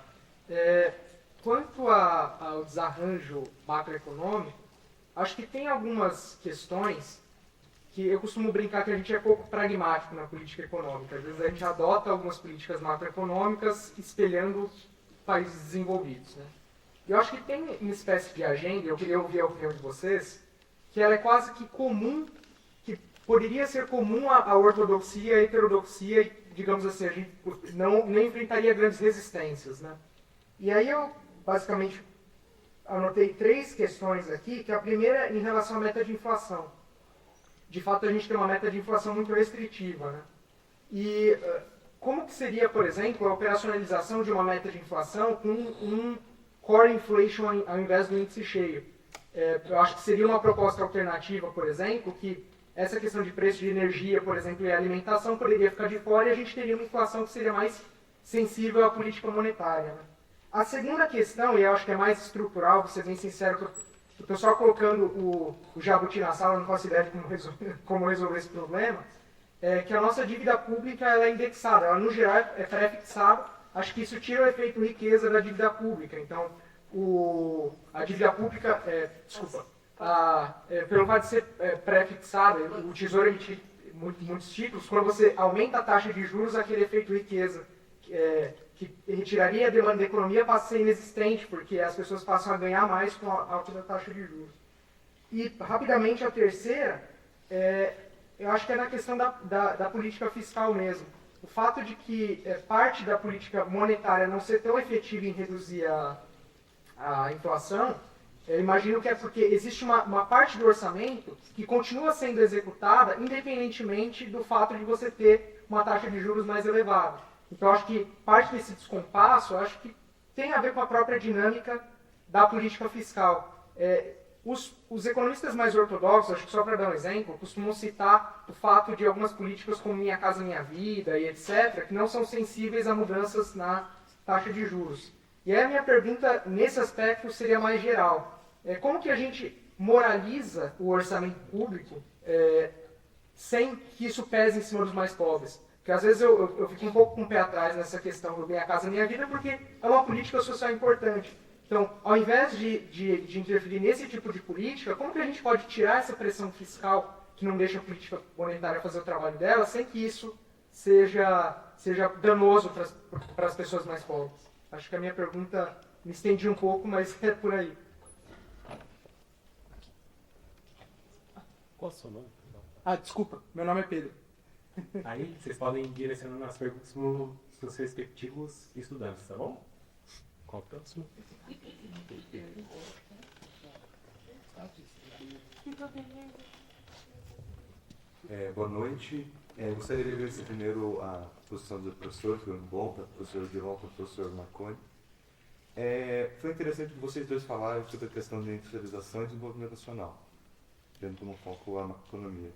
Quanto ao desarranjo macroeconômico, acho que tem algumas questões que eu costumo brincar que a gente é pouco pragmático na política econômica. Às vezes a gente adota algumas políticas macroeconômicas espelhando países desenvolvidos, né? Eu acho que tem uma espécie de agenda, eu queria ouvir a opinião de vocês, que ela é quase que comum, que poderia ser comum à ortodoxia, à heterodoxia, e, digamos assim, a gente nem enfrentaria grandes resistências, né? E aí eu, basicamente, anotei 3 questões aqui, que a primeira é em relação à meta de inflação. De fato, a gente tem uma meta de inflação muito restritiva, né? E como que seria, por exemplo, a operacionalização de uma meta de inflação com um core inflation ao invés do índice cheio? Eu acho que seria uma proposta alternativa, por exemplo, que essa questão de preço de energia, por exemplo, e alimentação poderia ficar de fora e a gente teria uma inflação que seria mais sensível à política monetária, né? A segunda questão, e eu acho que é mais estrutural, vou ser bem sincero, o pessoal colocando o jabuti na sala, não faço ideia de como resolver esse problema, é que a nossa dívida pública ela é indexada, ela no geral é pré-fixada, acho que isso tira o efeito riqueza da dívida pública. Então, a dívida pública, pelo fato de ser pré-fixada, o Tesouro emite muitos títulos, quando você aumenta a taxa de juros, aquele efeito riqueza que retiraria a demanda da economia passa a ser inexistente, porque as pessoas passam a ganhar mais com a alta da taxa de juros. E, rapidamente, a terceira, eu acho que é na questão da política fiscal mesmo. O fato de que parte da política monetária não ser tão efetiva em reduzir a inflação, eu imagino que é porque existe uma parte do orçamento que continua sendo executada independentemente do fato de você ter uma taxa de juros mais elevada. Então, acho que parte desse descompasso, acho que tem a ver com a própria dinâmica da política fiscal. Os economistas mais ortodoxos, acho que só para dar um exemplo, costumam citar o fato de algumas políticas como Minha Casa Minha Vida e etc., que não são sensíveis a mudanças na taxa de juros. E aí a minha pergunta nesse aspecto seria mais geral. Como que a gente moraliza o orçamento público sem que isso pese em cima dos mais pobres? Porque às vezes eu fico um pouco com o pé atrás nessa questão do Minha Casa Minha Vida, porque é uma política social importante. Então, ao invés de interferir nesse tipo de política, como que a gente pode tirar essa pressão fiscal que não deixa a política monetária fazer o trabalho dela, sem que isso seja danoso para as pessoas mais pobres? Acho que a minha pergunta me estendi um pouco, mas é por aí. Qual é o seu nome? Desculpa, meu nome é Pedro. Aí vocês podem ir direcionando as perguntas para os seus respectivos estudantes, tá bom? Qual o próximo? Boa noite. Gostaria de agradecer primeiro a posição do professor, foi muito bom, para o professor Dilon, para o professor Marconi. Foi interessante que vocês dois falaram sobre a questão de industrialização e desenvolvimento nacional, tendo como foco a macroeconomia.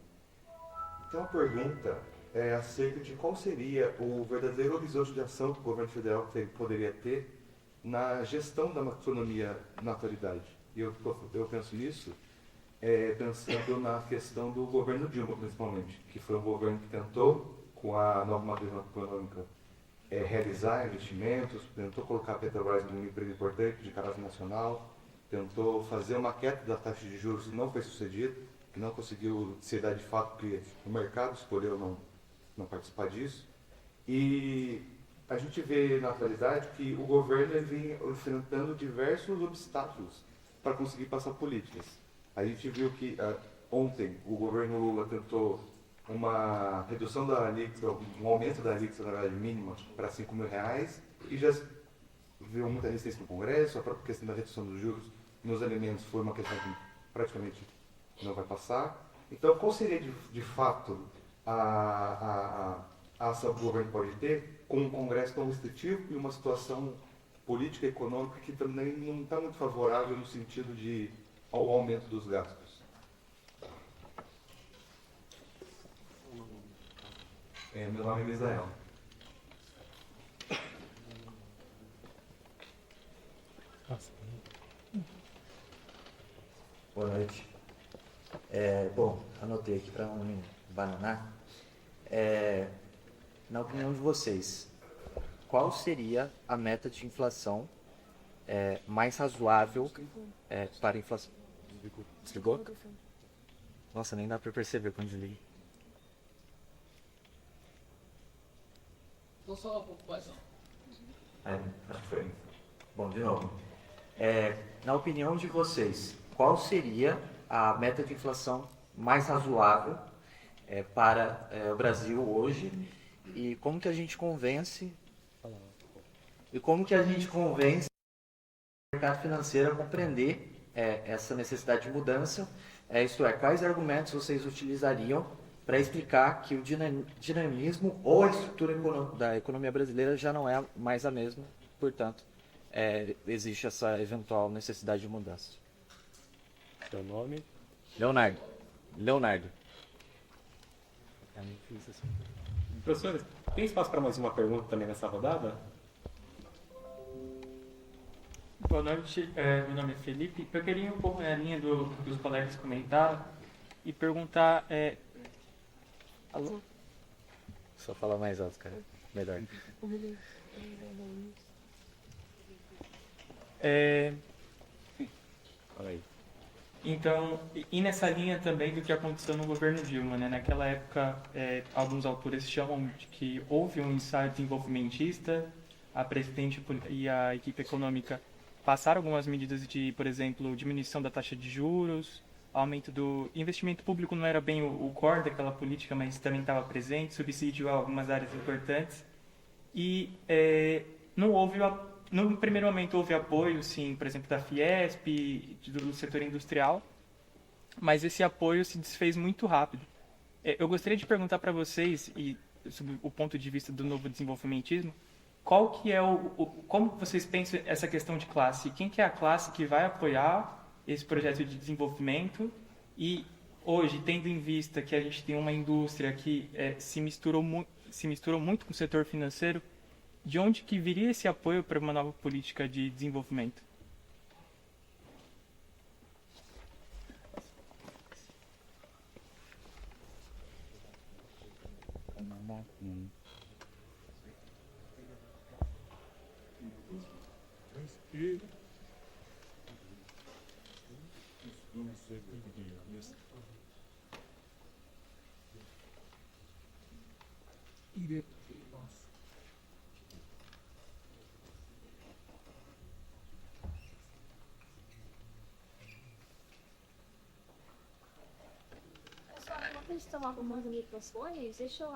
Então a pergunta é acerca de qual seria o verdadeiro horizonte de ação que o governo federal poderia ter na gestão da macroeconomia na atualidade. E eu penso nisso pensando na questão do governo Dilma, principalmente, que foi um governo que tentou, com a nova matriz macroeconômica, realizar investimentos, tentou colocar a Petrobras como uma empresa importante de caráter nacional, tentou fazer uma queda da taxa de juros que não foi sucedida, que não conseguiu se dar de fato, porque o mercado escolheu não participar disso. E a gente vê na atualidade que o governo vem enfrentando diversos obstáculos para conseguir passar políticas. A gente viu que ontem o governo Lula tentou uma redução da alíquota, um aumento da alíquota da mínima para R$5.000, e já viu muita resistência no Congresso. A própria questão da redução dos juros nos alimentos foi uma questão que praticamente não vai passar. Então, qual seria de fato a ação que o governo pode ter com um Congresso tão restritivo e uma situação política e econômica que também não está muito favorável no sentido de ao aumento dos gastos? Meu nome é Misael. Boa noite. Bom, anotei aqui para não me bananar. Na opinião de vocês, qual seria a meta de inflação mais razoável para a inflação? Desligou? Nossa, nem dá para perceber quando desliguei. Vou falar um pouco mais não. Acho que foi. Bom, de novo. Na opinião de vocês, qual seria a meta de inflação mais razoável para o Brasil hoje? E como que a gente convence o mercado financeiro a compreender essa necessidade de mudança? Isto é, quais argumentos vocês utilizariam para explicar que o dinamismo ou a estrutura da economia brasileira já não é mais a mesma, portanto, existe essa eventual necessidade de mudança? Seu nome? Leonardo. Professores, tem espaço para mais uma pergunta também nessa rodada? Boa noite, meu nome é Felipe. Eu queria ir um pouco na linha dos colegas comentaram e perguntar... Alô? Só falar mais alto, cara. Melhor. Fala aí. Então, e nessa linha também do que aconteceu no governo Dilma, né? Naquela época, alguns autores chamam de que houve um ensaio desenvolvimentista, a presidente e a equipe econômica passaram algumas medidas de, por exemplo, diminuição da taxa de juros, aumento do investimento público não era bem o core daquela política, mas também estava presente, subsídio a algumas áreas importantes. E não houve, no primeiro momento houve apoio, sim, por exemplo, da Fiesp, do setor industrial, mas esse apoio se desfez muito rápido. Eu gostaria de perguntar para vocês, e sob o ponto de vista do novo desenvolvimentismo, qual que é como vocês pensam essa questão de classe? Quem que é a classe que vai apoiar esse projeto de desenvolvimento e hoje, tendo em vista que a gente tem uma indústria que se misturou muito com o setor financeiro, de onde que viria esse apoio para uma nova política de desenvolvimento? Pessoal, enquanto eles estão arrumando microfones, deixa eu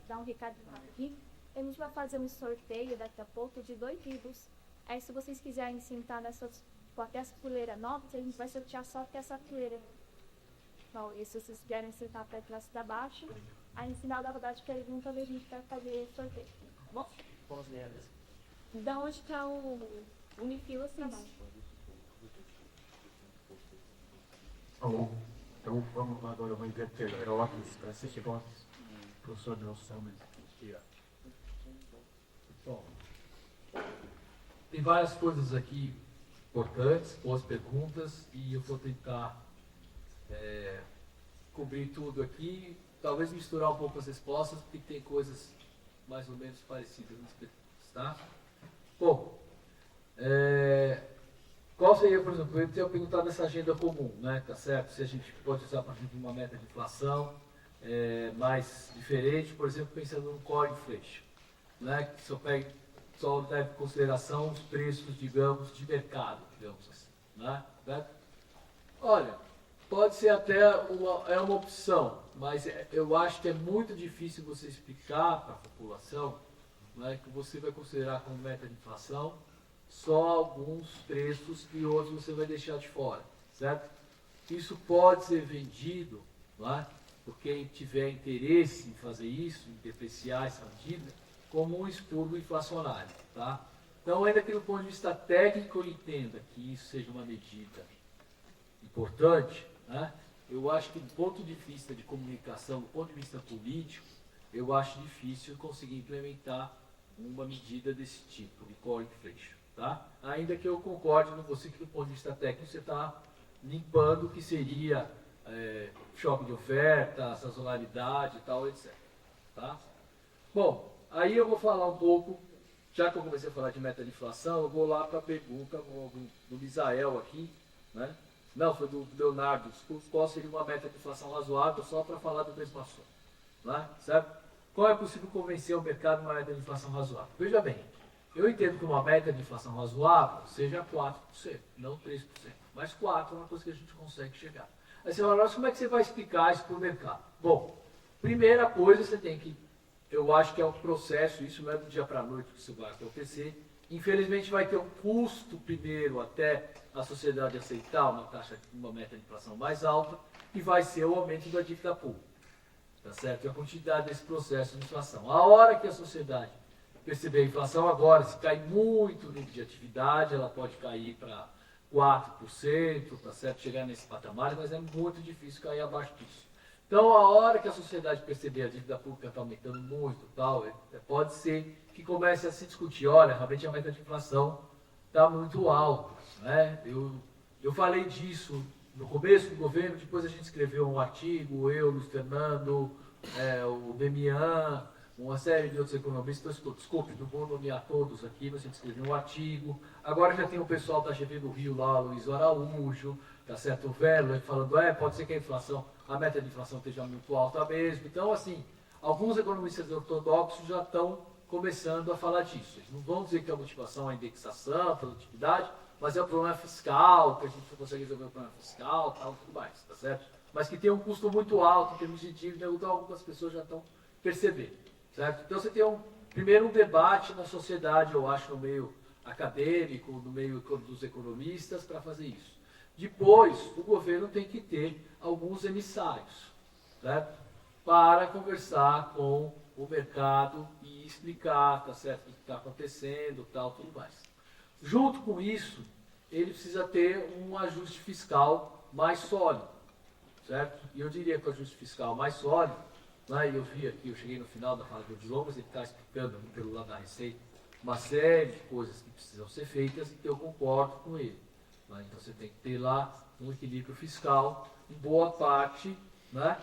dar um recado aqui. A gente vai fazer um sorteio daqui a pouco de 2 livros. Aí, se vocês quiserem sentar nessas fileiras novas, a gente vai sortear só até essa fileira. Bom, e se vocês quiserem sentar para a classe da baixa, aí no final da rodada de perguntas a gente vai fazer sorteio. Tá bom? Da onde está o Unifil assim? Alô? Então vamos lá agora, eu vou inverter. Era óculos para assistir óculos. Professor Nelson aqui, ó. Bom, tem várias coisas aqui importantes, boas perguntas, e eu vou tentar cobrir tudo aqui, talvez misturar um pouco as respostas, porque tem coisas mais ou menos parecidas nas perguntas, tá? Bom, qual seria, por exemplo, eu tenho perguntado essa agenda comum, né, tá certo? Se a gente pode usar, por exemplo, uma meta de inflação mais diferente, por exemplo, pensando no core inflation, né, que só leva em consideração os preços, digamos, de mercado, digamos assim, né? Certo? Olha, pode ser até uma opção, mas eu acho que é muito difícil você explicar para a população, né, que você vai considerar como meta de inflação só alguns preços e outros você vai deixar de fora, certo? Isso pode ser vendido, né, por quem tiver interesse em fazer isso, em depreciar essa medida, como um expurgo inflacionário, tá? Então, ainda que do ponto de vista técnico eu entenda que isso seja uma medida importante, né? Eu acho que do ponto de vista de comunicação, do ponto de vista político, eu acho difícil conseguir implementar uma medida desse tipo, de core inflation, tá? Ainda que eu concorde com você que do ponto de vista técnico você está limpando o que seria choque de oferta, sazonalidade e tal, etc. Tá? Bom, aí eu vou falar um pouco, já que eu comecei a falar de meta de inflação, eu vou lá para a pergunta do Misael aqui, né? Não, foi do Leonardo, qual seria uma meta de inflação razoável, só para falar do mesmo assunto, né? Certo? Qual é possível convencer o mercado de uma meta de inflação razoável? Veja bem, eu entendo que uma meta de inflação razoável seja 4%, não 3%, mas 4% é uma coisa que a gente consegue chegar. Aí você fala, como é que você vai explicar isso para o mercado? Bom, primeira coisa você tem que, eu acho que é um processo, isso não é do dia para a noite que isso vai acontecer. Infelizmente vai ter um custo primeiro até a sociedade aceitar uma meta de inflação mais alta, e vai ser o aumento da dívida pública, tá certo? E a quantidade desse processo de inflação. A hora que a sociedade perceber a inflação agora, se cai muito o nível de atividade, ela pode cair para 4%, tá certo? Chegar nesse patamar, mas é muito difícil cair abaixo disso. Então, a hora que a sociedade perceber a dívida pública está aumentando muito, tal, pode ser que comece a se discutir, olha, realmente a meta de inflação está muito alta, né? Eu falei disso no começo do governo, depois a gente escreveu um artigo, eu, Luiz Fernando, o Demian, uma série de outros economistas, desculpe, não vou nomear todos aqui, mas a gente escreveu um artigo. Agora já tem o pessoal da GV do Rio lá, Luiz Araújo, tá certo, o Velo, falando, pode ser que a meta de inflação esteja muito alta mesmo. Então, assim, alguns economistas ortodoxos já estão começando a falar disso. Eles não vão dizer que a motivação é a indexação, a produtividade, mas é o problema fiscal, que a gente não consegue resolver o problema fiscal, tal, tudo mais, tá certo? Mas que tem um custo muito alto em termos de dívida, então algumas pessoas já estão percebendo, certo? Então você tem primeiro um debate na sociedade, eu acho, no meio acadêmico, no meio dos economistas, para fazer isso. Depois, o governo tem que ter alguns emissários, certo? Para conversar com o mercado e explicar, tá certo, o que está acontecendo, tal, tudo mais. Junto com isso, ele precisa ter um ajuste fiscal mais sólido, certo? E eu diria que o ajuste fiscal mais sólido, né, eu vi aqui, eu cheguei no final da fala do Odilon, ele está explicando pelo lado da Receita uma série de coisas que precisam ser feitas e que eu concordo com ele. Né? Então você tem que ter lá um equilíbrio fiscal, em boa parte, né,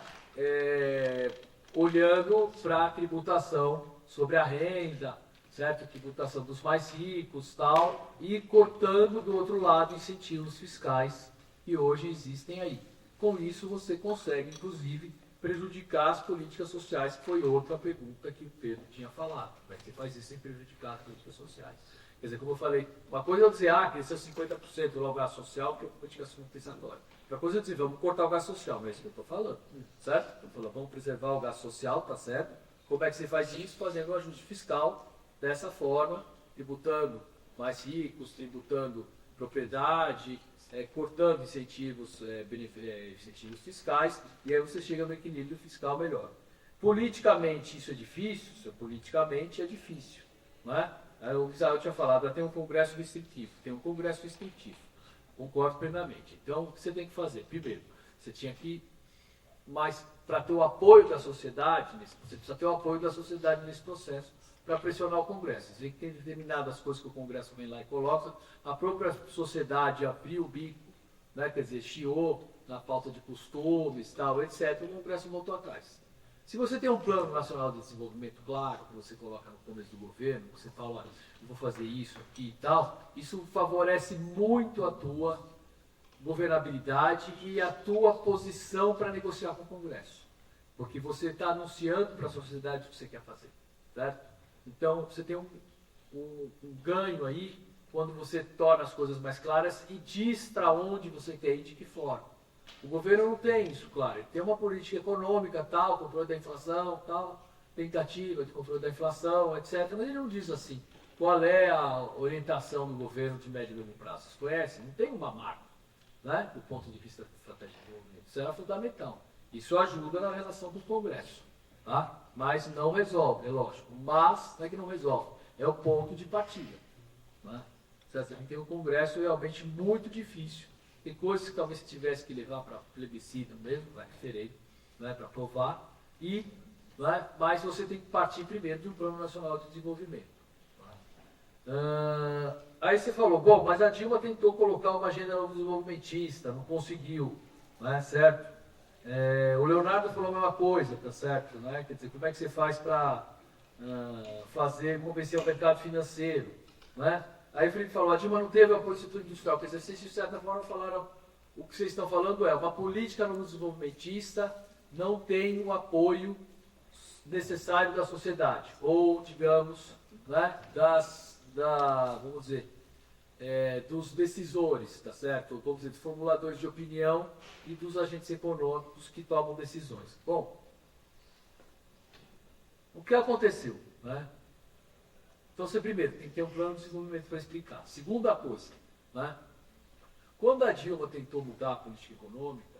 olhando para a tributação sobre a renda, certo? Tributação dos mais ricos, tal, e cortando do outro lado incentivos fiscais que hoje existem aí. Com isso você consegue, inclusive, prejudicar as políticas sociais, que foi outra pergunta que o Pedro tinha falado. Como é que você faz isso sem prejudicar as políticas sociais? Quer dizer, como eu falei, uma coisa é eu dizer, cresceu 50% do gasto social, que é política compensatória. Outra coisa é eu dizer, vamos cortar o gasto social, não é isso que eu estou falando, certo? Estou falando, vamos preservar o gasto social, tá certo? Como é que você faz isso? Fazendo um ajuste fiscal dessa forma, tributando mais ricos, tributando propriedade, cortando incentivos, incentivos fiscais, e aí você chega no equilíbrio fiscal melhor. Politicamente isso é difícil? Politicamente é difícil. Não é? O Israel tinha falado, tem um congresso restritivo, concordo plenamente. Então, o que você tem que fazer? Primeiro, você tinha que, mas para ter o apoio da sociedade, você precisa ter o apoio da sociedade nesse processo, para pressionar o Congresso. Você vê que tem determinadas coisas que o Congresso vem lá e coloca, a própria sociedade abriu o bico, né, quer dizer, chiou na falta de costumes, tal, etc., o Congresso voltou atrás. Se você tem um plano nacional de desenvolvimento claro, que você coloca no começo do governo, você fala, olha, eu vou fazer isso aqui e tal, isso favorece muito a tua governabilidade e a tua posição para negociar com o Congresso. Porque você está anunciando para a sociedade o que você quer fazer, certo? Então, você tem um ganho aí quando você torna as coisas mais claras e diz para onde você quer ir, de que forma. O governo não tem isso, claro. Ele tem uma política econômica, tal, controle da inflação, tal, tentativa de controle da inflação, etc. Mas ele não diz assim, qual é a orientação do governo de médio e longo prazo. Vocês conhecem? Não tem uma marca, né, do ponto de vista da estratégia de desenvolvimento. Isso era fundamental. Isso ajuda na relação com o Congresso. Tá? Mas não resolve, é lógico. Mas não é que não resolve, é o ponto de partida. Né? Você tem que ter um Congresso realmente muito difícil. Tem coisas que talvez você tivesse que levar para plebiscito mesmo, para referendo, né, para aprovar. Né, mas você tem que partir primeiro de um Plano Nacional de Desenvolvimento. Aí você falou, bom, mas a Dilma tentou colocar uma agenda desenvolvimentista, não conseguiu, né, certo? O Leonardo falou a mesma coisa, tá certo? Né? Quer dizer, como é que você faz para convencer o mercado financeiro? Né? Aí o Felipe falou, a Dilma não teve apoio do setor industrial. Quer dizer, vocês de certa forma falaram, o que vocês estão falando uma política não desenvolvimentista não tem o apoio necessário da sociedade, ou, digamos, né, vamos dizer, dos decisores, tá certo? Vamos dizer, dos formuladores de opinião e dos agentes econômicos que tomam decisões. Bom, o que aconteceu? Né? Então, você primeiro tem que ter um plano de desenvolvimento para explicar. Segunda coisa, né? Quando a Dilma tentou mudar a política econômica,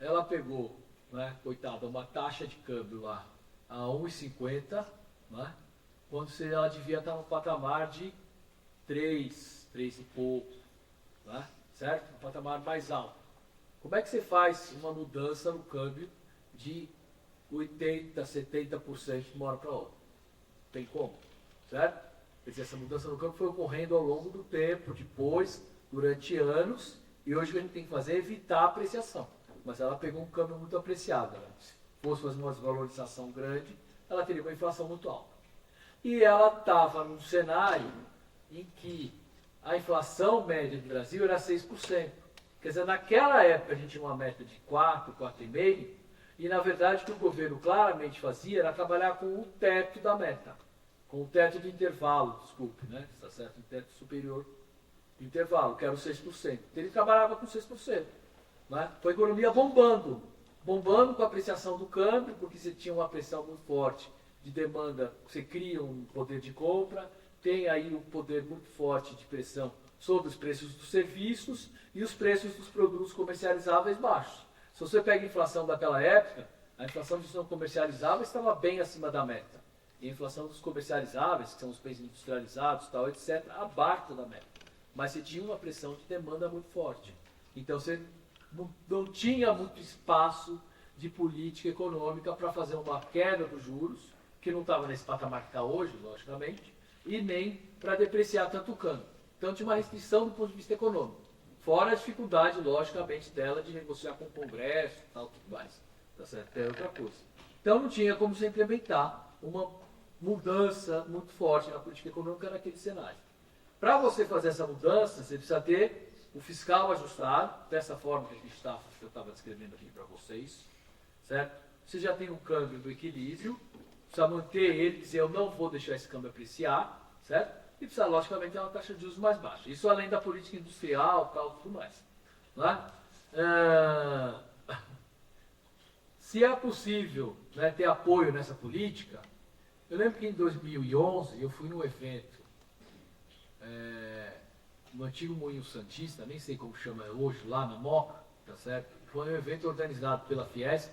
ela pegou, né, coitada, uma taxa de câmbio lá a 1,50, né, quando ela devia estar no patamar de 3 e pouco, né, certo? Um patamar mais alto. Como é que você faz uma mudança no câmbio de 80%, 70% de uma hora para outra? Tem como, certo? Quer dizer, essa mudança no câmbio foi ocorrendo ao longo do tempo, depois, durante anos, e hoje o que a gente tem que fazer é evitar a apreciação. Mas ela pegou um câmbio muito apreciado. Né? Se fosse fazer uma desvalorização grande, ela teria uma inflação muito alta. E ela estava num cenário em que a inflação média do Brasil era 6%. Quer dizer, naquela época a gente tinha uma meta de 4, 4,5%, e na verdade o que o governo claramente fazia era trabalhar com o teto da meta, com o teto do intervalo, desculpe, né? Está certo? O teto superior do intervalo, que era o 6%. Ele trabalhava com 6%. Né? Com a economia bombando com a apreciação do câmbio, porque você tinha uma pressão muito forte de demanda, você cria um poder de compra, tem aí um poder muito forte de pressão sobre os preços dos serviços e os preços dos produtos comercializáveis baixos. Se você pega a inflação daquela época, a inflação dos não comercializáveis estava bem acima da meta. E a inflação dos comercializáveis, que são os bens industrializados, tal, etc., abaixo da meta. mas você tinha uma pressão de demanda muito forte. Então você não tinha muito espaço de política econômica para fazer uma queda dos juros, que não estava nesse patamar que está hoje, logicamente, e nem para depreciar tanto o câmbio. Então tinha uma restrição do ponto de vista econômico. Fora a dificuldade, logicamente, dela de negociar com o Congresso e tal, tudo mais. Tá certo? É outra coisa. Então não tinha como você implementar uma mudança muito forte na política econômica naquele cenário. Para você fazer essa mudança, você precisa ter o fiscal ajustado, dessa forma que eu estava descrevendo aqui para vocês, certo? Você já tem um câmbio do equilíbrio, precisa manter ele, dizer eu não vou deixar esse câmbio apreciar, certo? E precisa, logicamente, ter uma taxa de juros mais baixa. Isso além da política industrial, tal, tudo mais. Não é? Se é possível, né, ter apoio nessa política, eu lembro que em 2011 eu fui num evento no antigo Moinho Santista, nem sei como chama hoje, lá na Moca, tá certo? Foi um evento organizado pela Fiesp,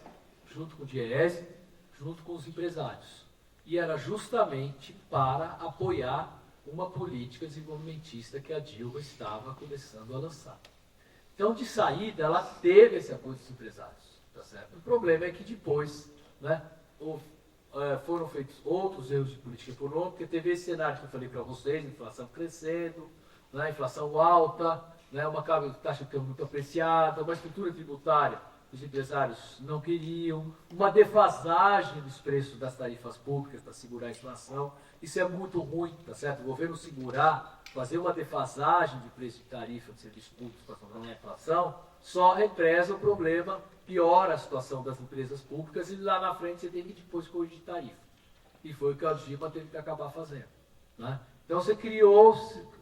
junto com o Diese, junto com os empresários. E era justamente para apoiar uma política desenvolvimentista que a Dilma estava começando a lançar. Então, de saída, ela teve esse apoio dos empresários. Tá certo? O problema é que depois, né, foram feitos outros erros de política econômica, teve esse cenário que eu falei para vocês, inflação crescendo, né, inflação alta, né, uma taxa de câmbio muito apreciada, uma estrutura tributária que os empresários não queriam, uma defasagem dos preços das tarifas públicas para segurar a inflação. Isso é muito ruim, tá certo? O governo segurar, fazer uma defasagem de preço de tarifa de serviços públicos para controlar a inflação, só represa o problema, piora a situação das empresas públicas e lá na frente você tem que depois corrigir tarifa. E foi o que a Dilma teve que acabar fazendo. Né? Então você criou,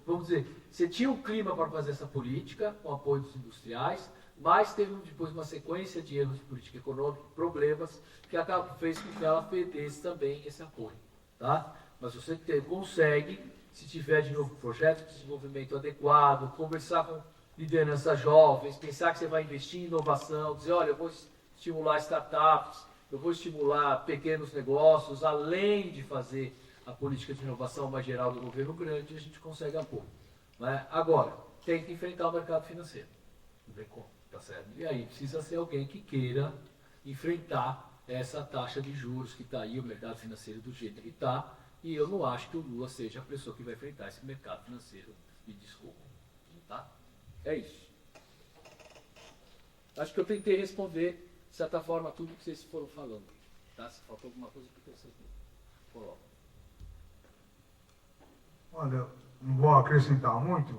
vamos dizer, você tinha um clima para fazer essa política, com apoio dos industriais, mas teve depois uma sequência de erros de política econômica, problemas, que fez com que ela perdesse também esse apoio. Tá? Mas você consegue, se tiver de novo projeto de desenvolvimento adequado, conversar com lideranças jovens, pensar que você vai investir em inovação, dizer, olha, eu vou estimular startups, eu vou estimular pequenos negócios, além de fazer a política de inovação mais geral do governo grande, a gente consegue apoio. Né? Agora, tem que enfrentar o mercado financeiro. Não tem como, tá certo? E aí precisa ser alguém que queira enfrentar essa taxa de juros que está aí, o mercado financeiro do jeito que está, e eu não acho que o Lula seja a pessoa que vai enfrentar esse mercado financeiro. Me desculpa. Tá? É isso. Acho que eu tentei responder, de certa forma, tudo que vocês foram falando. Tá? Se faltou alguma coisa, que vocês colocam. Olha, não vou acrescentar muito.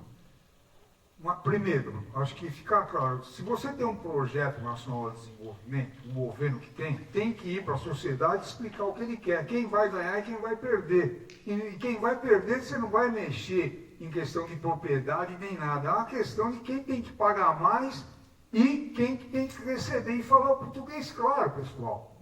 Mas, primeiro, acho que fica claro, se você tem um projeto nacional de desenvolvimento, o governo que tem que ir para a sociedade explicar o que ele quer, quem vai ganhar e quem vai perder. E quem vai perder, você não vai mexer em questão de propriedade nem nada. É uma questão de quem tem que pagar mais e quem tem que receber. E falar o português claro, pessoal.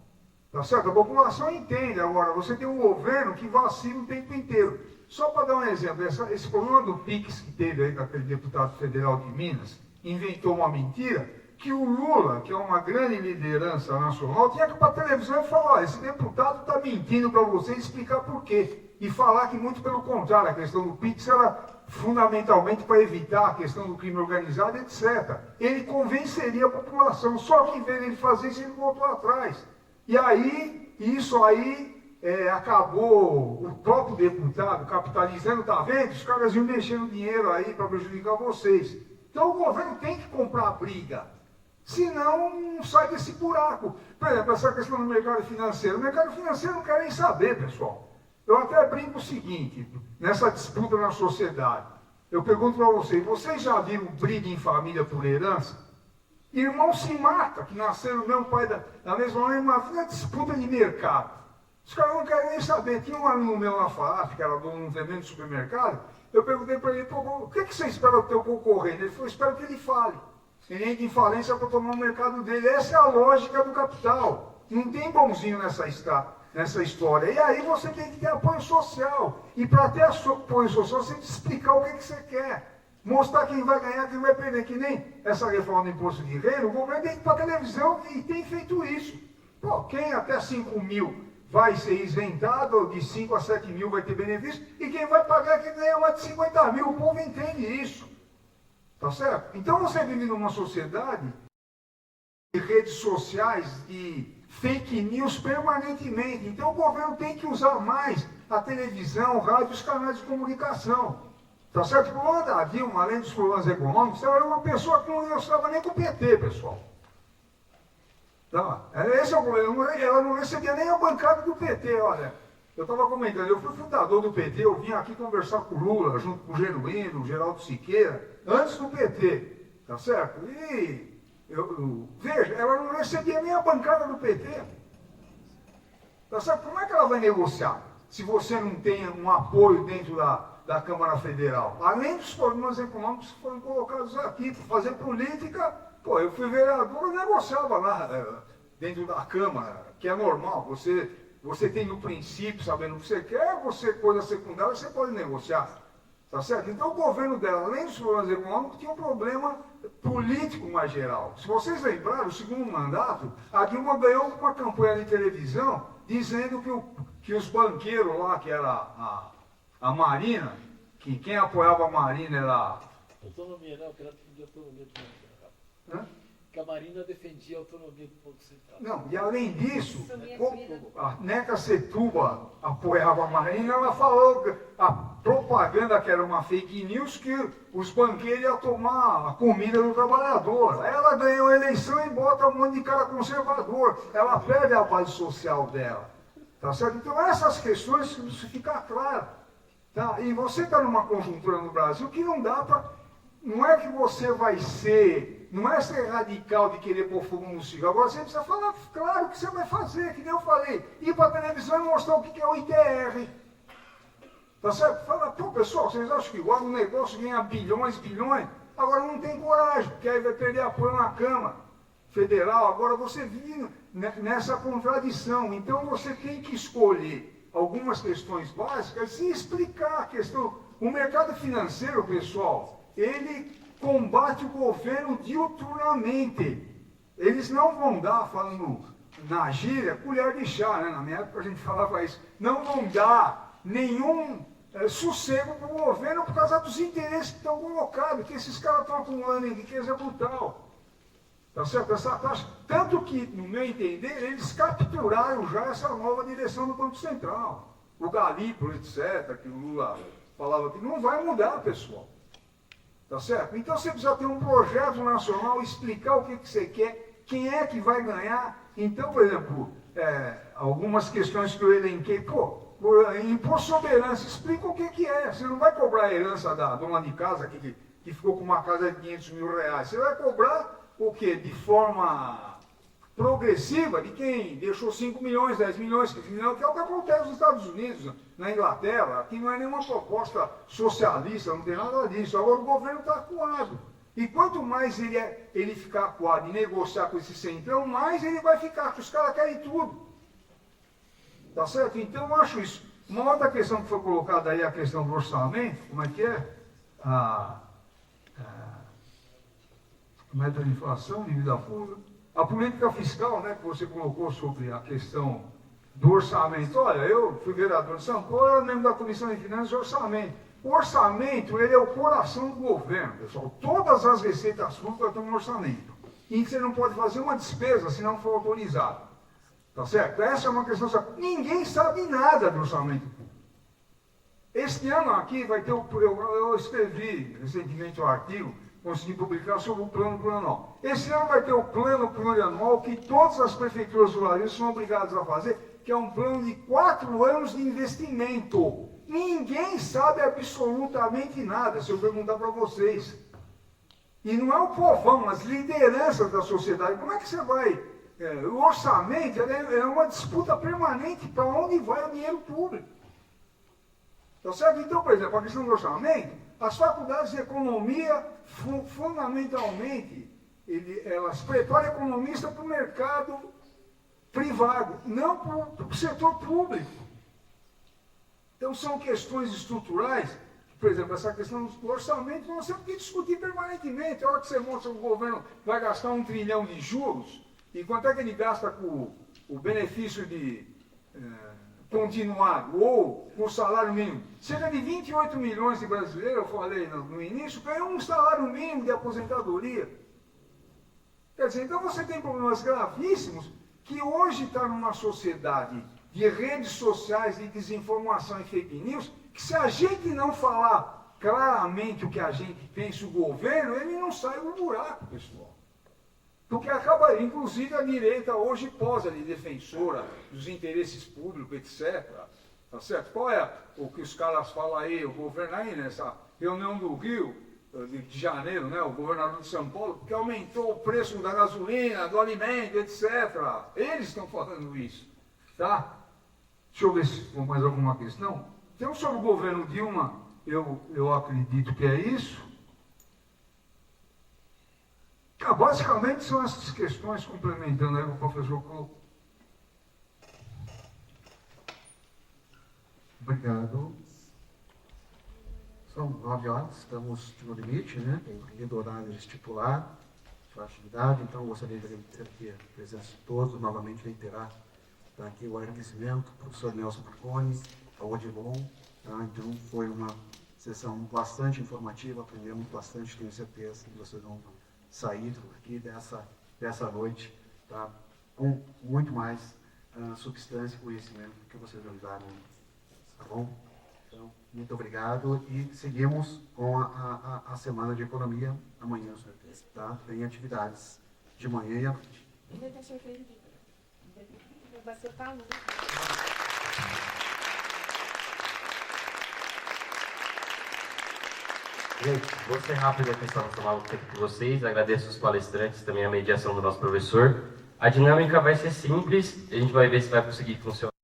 Tá certo? A população entende. Agora, você tem um governo que vacila o tempo inteiro. Só para dar um exemplo, esse problema do PIX que teve aí com aquele deputado federal de Minas, inventou uma mentira, que o Lula, que é uma grande liderança nacional, tinha que ir para a televisão e falar, esse deputado está mentindo para vocês, explicar por quê. E falar que muito pelo contrário, a questão do PIX era fundamentalmente para evitar a questão do crime organizado, etc. Ele convenceria a população, só que em vez de ele fazer isso, ele voltou atrás. E aí, isso aí acabou o próprio deputado capitalizando, tá vendo? Os caras iam mexendo dinheiro aí para prejudicar vocês. Então o governo tem que comprar a briga. Senão não sai desse buraco. Por exemplo, essa questão do mercado financeiro. O mercado financeiro não quer nem saber, pessoal. Eu até brinco o seguinte, nessa disputa na sociedade. Eu pergunto para vocês já viram briga em família por herança? Irmão se mata, que nasceram o mesmo pai da mesma mãe, uma disputa de mercado. Os caras não querem nem saber. Tinha um aluno meu na FAAP, que era dono de um tremendo supermercado. Eu perguntei para ele, o que você espera do teu concorrente? Ele falou, espero que ele fale. Ele entra em falência para tomar o mercado dele. Essa é a lógica do capital. Não tem bonzinho nessa história. E aí você tem que ter apoio social. E para ter apoio social, você tem que explicar o que você quer. Mostrar quem vai ganhar, quem vai perder. Que nem essa reforma do imposto de renda, o governo tem que ir para a televisão e tem feito isso. Pô, quem até 5 mil vai ser isentado, de 5 a 7 mil vai ter benefício, e quem vai pagar é quem ganha mais de 50 mil. O povo entende isso. Tá certo? Então você vive numa sociedade de redes sociais, de fake news permanentemente. Então o governo tem que usar mais a televisão, o rádio e os canais de comunicação. Tá certo? O problema da Dilma, além dos problemas econômicos, ela era uma pessoa que não estava nem com o PT, pessoal. Tá? Esse é o problema. Ela não recebia nem a bancada do PT, olha. Eu estava comentando, eu fui fundador do PT, eu vim aqui conversar com o Lula, junto com o Genuíno, o Geraldo Siqueira, antes do PT, tá certo? E, veja, ela não recebia nem a bancada do PT. Tá certo? Como é que ela vai negociar se você não tem um apoio dentro da Câmara Federal? Além dos problemas econômicos que foram colocados aqui, para fazer política, pô, eu fui vereador, eu negociava lá dentro da Câmara, que é normal, você tem no princípio, sabendo o que você quer, coisa secundária, você pode negociar. Tá certo? Então o governo dela, além dos problemas econômicos, tinha um problema político mais geral. Se vocês lembrarem, o segundo mandato, a Dilma ganhou uma campanha de televisão dizendo que os banqueiros lá, que era a Marina, que quem apoiava a Marina era... Autonomia, não, que ela defendia a autonomia do Banco Central. Que a Marina defendia a autonomia do Banco Central. Não, e além disso, a Neca Setúbal apoiava a Marina, ela falou a propaganda que era uma fake news, que os banqueiros iam tomar a comida do trabalhador. Ela ganhou a eleição e bota um monte de cara conservador. Ela perde a base social dela. Tá certo? Então essas questões precisam ficar claras. Tá? E você está numa conjuntura no Brasil que não dá para... Não é que você vai ser... Não é ser radical de querer pôr fogo no circo. Agora você precisa falar claro o que você vai fazer, que nem eu falei. Ir para a televisão e mostrar o que é o ITR. Tá certo? Fala, pô, pessoal, vocês acham que igual o negócio ganha bilhões, agora não tem coragem, porque aí vai perder apoio na Câmara Federal. Agora você vive nessa contradição. Então você tem que escolher algumas questões básicas e explicar a questão. O mercado financeiro, pessoal, ele combate o governo diuturnamente. Eles não vão dar, falando na gíria, colher de chá, né? Na minha época a gente falava isso. Não vão dar nenhum sossego para o governo por causa dos interesses que estão colocados, que esses caras estão acumulando em riqueza brutal. Tá certo? Essa taxa. Tanto que, no meu entender, eles capturaram já essa nova direção do Banco Central. O Galípolo, etc., que o Lula falava que não vai mudar, pessoal. Tá certo? Então você precisa ter um projeto nacional, explicar o que você quer, quem é que vai ganhar. Então, por exemplo, algumas questões que eu elenquei, imposto sobre herança, explica o que é. Você não vai cobrar a herança da dona de casa que ficou com uma casa de 500 mil reais. Você vai cobrar o quê? De forma progressiva de quem deixou 5 milhões, 10 milhões, 15 milhões, que é o que acontece nos Estados Unidos, na Inglaterra. Aqui não é nenhuma proposta socialista, não tem nada disso. Agora o governo está acuado. E quanto mais ele ficar acuado e negociar com esse centrão, mais ele vai ficar, que os caras querem tudo. Tá certo? Então eu acho isso. Uma outra questão que foi colocada aí é a questão do orçamento, como é que é? A meta de inflação, dívida pública. A política fiscal, né, que você colocou sobre a questão do orçamento. Olha, eu fui vereador de São Paulo, eu membro da Comissão de Finanças e Orçamento. O orçamento, ele é o coração do governo, pessoal. Todas as receitas públicas estão no orçamento. E você não pode fazer uma despesa se não for autorizado. Tá certo? Essa é uma questão... Ninguém sabe nada do orçamento público. Este ano aqui vai ter eu escrevi recentemente um artigo, consegui publicar sobre o plano plurianual. Esse ano vai ter o plano plurianual que todas as prefeituras rurais são obrigadas a fazer, que é um plano de 4 anos de investimento. Ninguém sabe absolutamente nada, se eu perguntar para vocês. E não é o povão, as lideranças da sociedade. Como é que você vai... o orçamento é uma disputa permanente para onde vai o dinheiro público. Tá certo? Então, por exemplo, a questão do orçamento, as faculdades de economia, fundamentalmente, elas preparam economista para o mercado privado, não para o setor público. Então, são questões estruturais, por exemplo, essa questão do orçamento, nós temos que discutir permanentemente. A hora que você mostra que o governo vai gastar 1 trilhão de juros, e quanto é que ele gasta com o benefício de continuado, ou com salário mínimo. Cerca de 28 milhões de brasileiros, eu falei no início, ganham um salário mínimo de aposentadoria. Quer dizer, então você tem problemas gravíssimos que hoje está numa sociedade de redes sociais, de desinformação e fake news, que se a gente não falar claramente o que a gente pensa, o governo, ele não sai do buraco, pessoal. Porque acaba, inclusive, a direita hoje posa de defensora dos interesses públicos, etc. Tá certo? Qual é o que os caras falam aí, o governo aí, nessa reunião do Rio, de janeiro, né, o governador de São Paulo, que aumentou o preço da gasolina, do alimento, etc. Eles estão falando isso. Tá? Deixa eu ver se for mais alguma questão. Então, sobre o governo Dilma, eu acredito que é isso. Basicamente são essas questões, complementando aí o que o professor colocou. Obrigado. São 9 horas, estamos no limite, né? Tem do horário estipulado para a atividade, então eu gostaria de agradecer aqui a presença de todos, novamente reiterar aqui o agradecimento ao professor Nelson Marconi, ao Odilon. Tá? Então foi uma sessão bastante informativa, aprendemos bastante, tenho certeza que vocês vão sair aqui dessa noite, tá? Com muito mais substância e conhecimento que vocês realizaram, tá bom? Então, muito obrigado e seguimos com a Semana de Economia amanhã, tá? Tem atividades de manhã e à noite. Gente, vou ser rápido aqui só para tomar o tempo de vocês. Agradeço os palestrantes, também a mediação do nosso professor. A dinâmica vai ser simples, a gente vai ver se vai conseguir funcionar.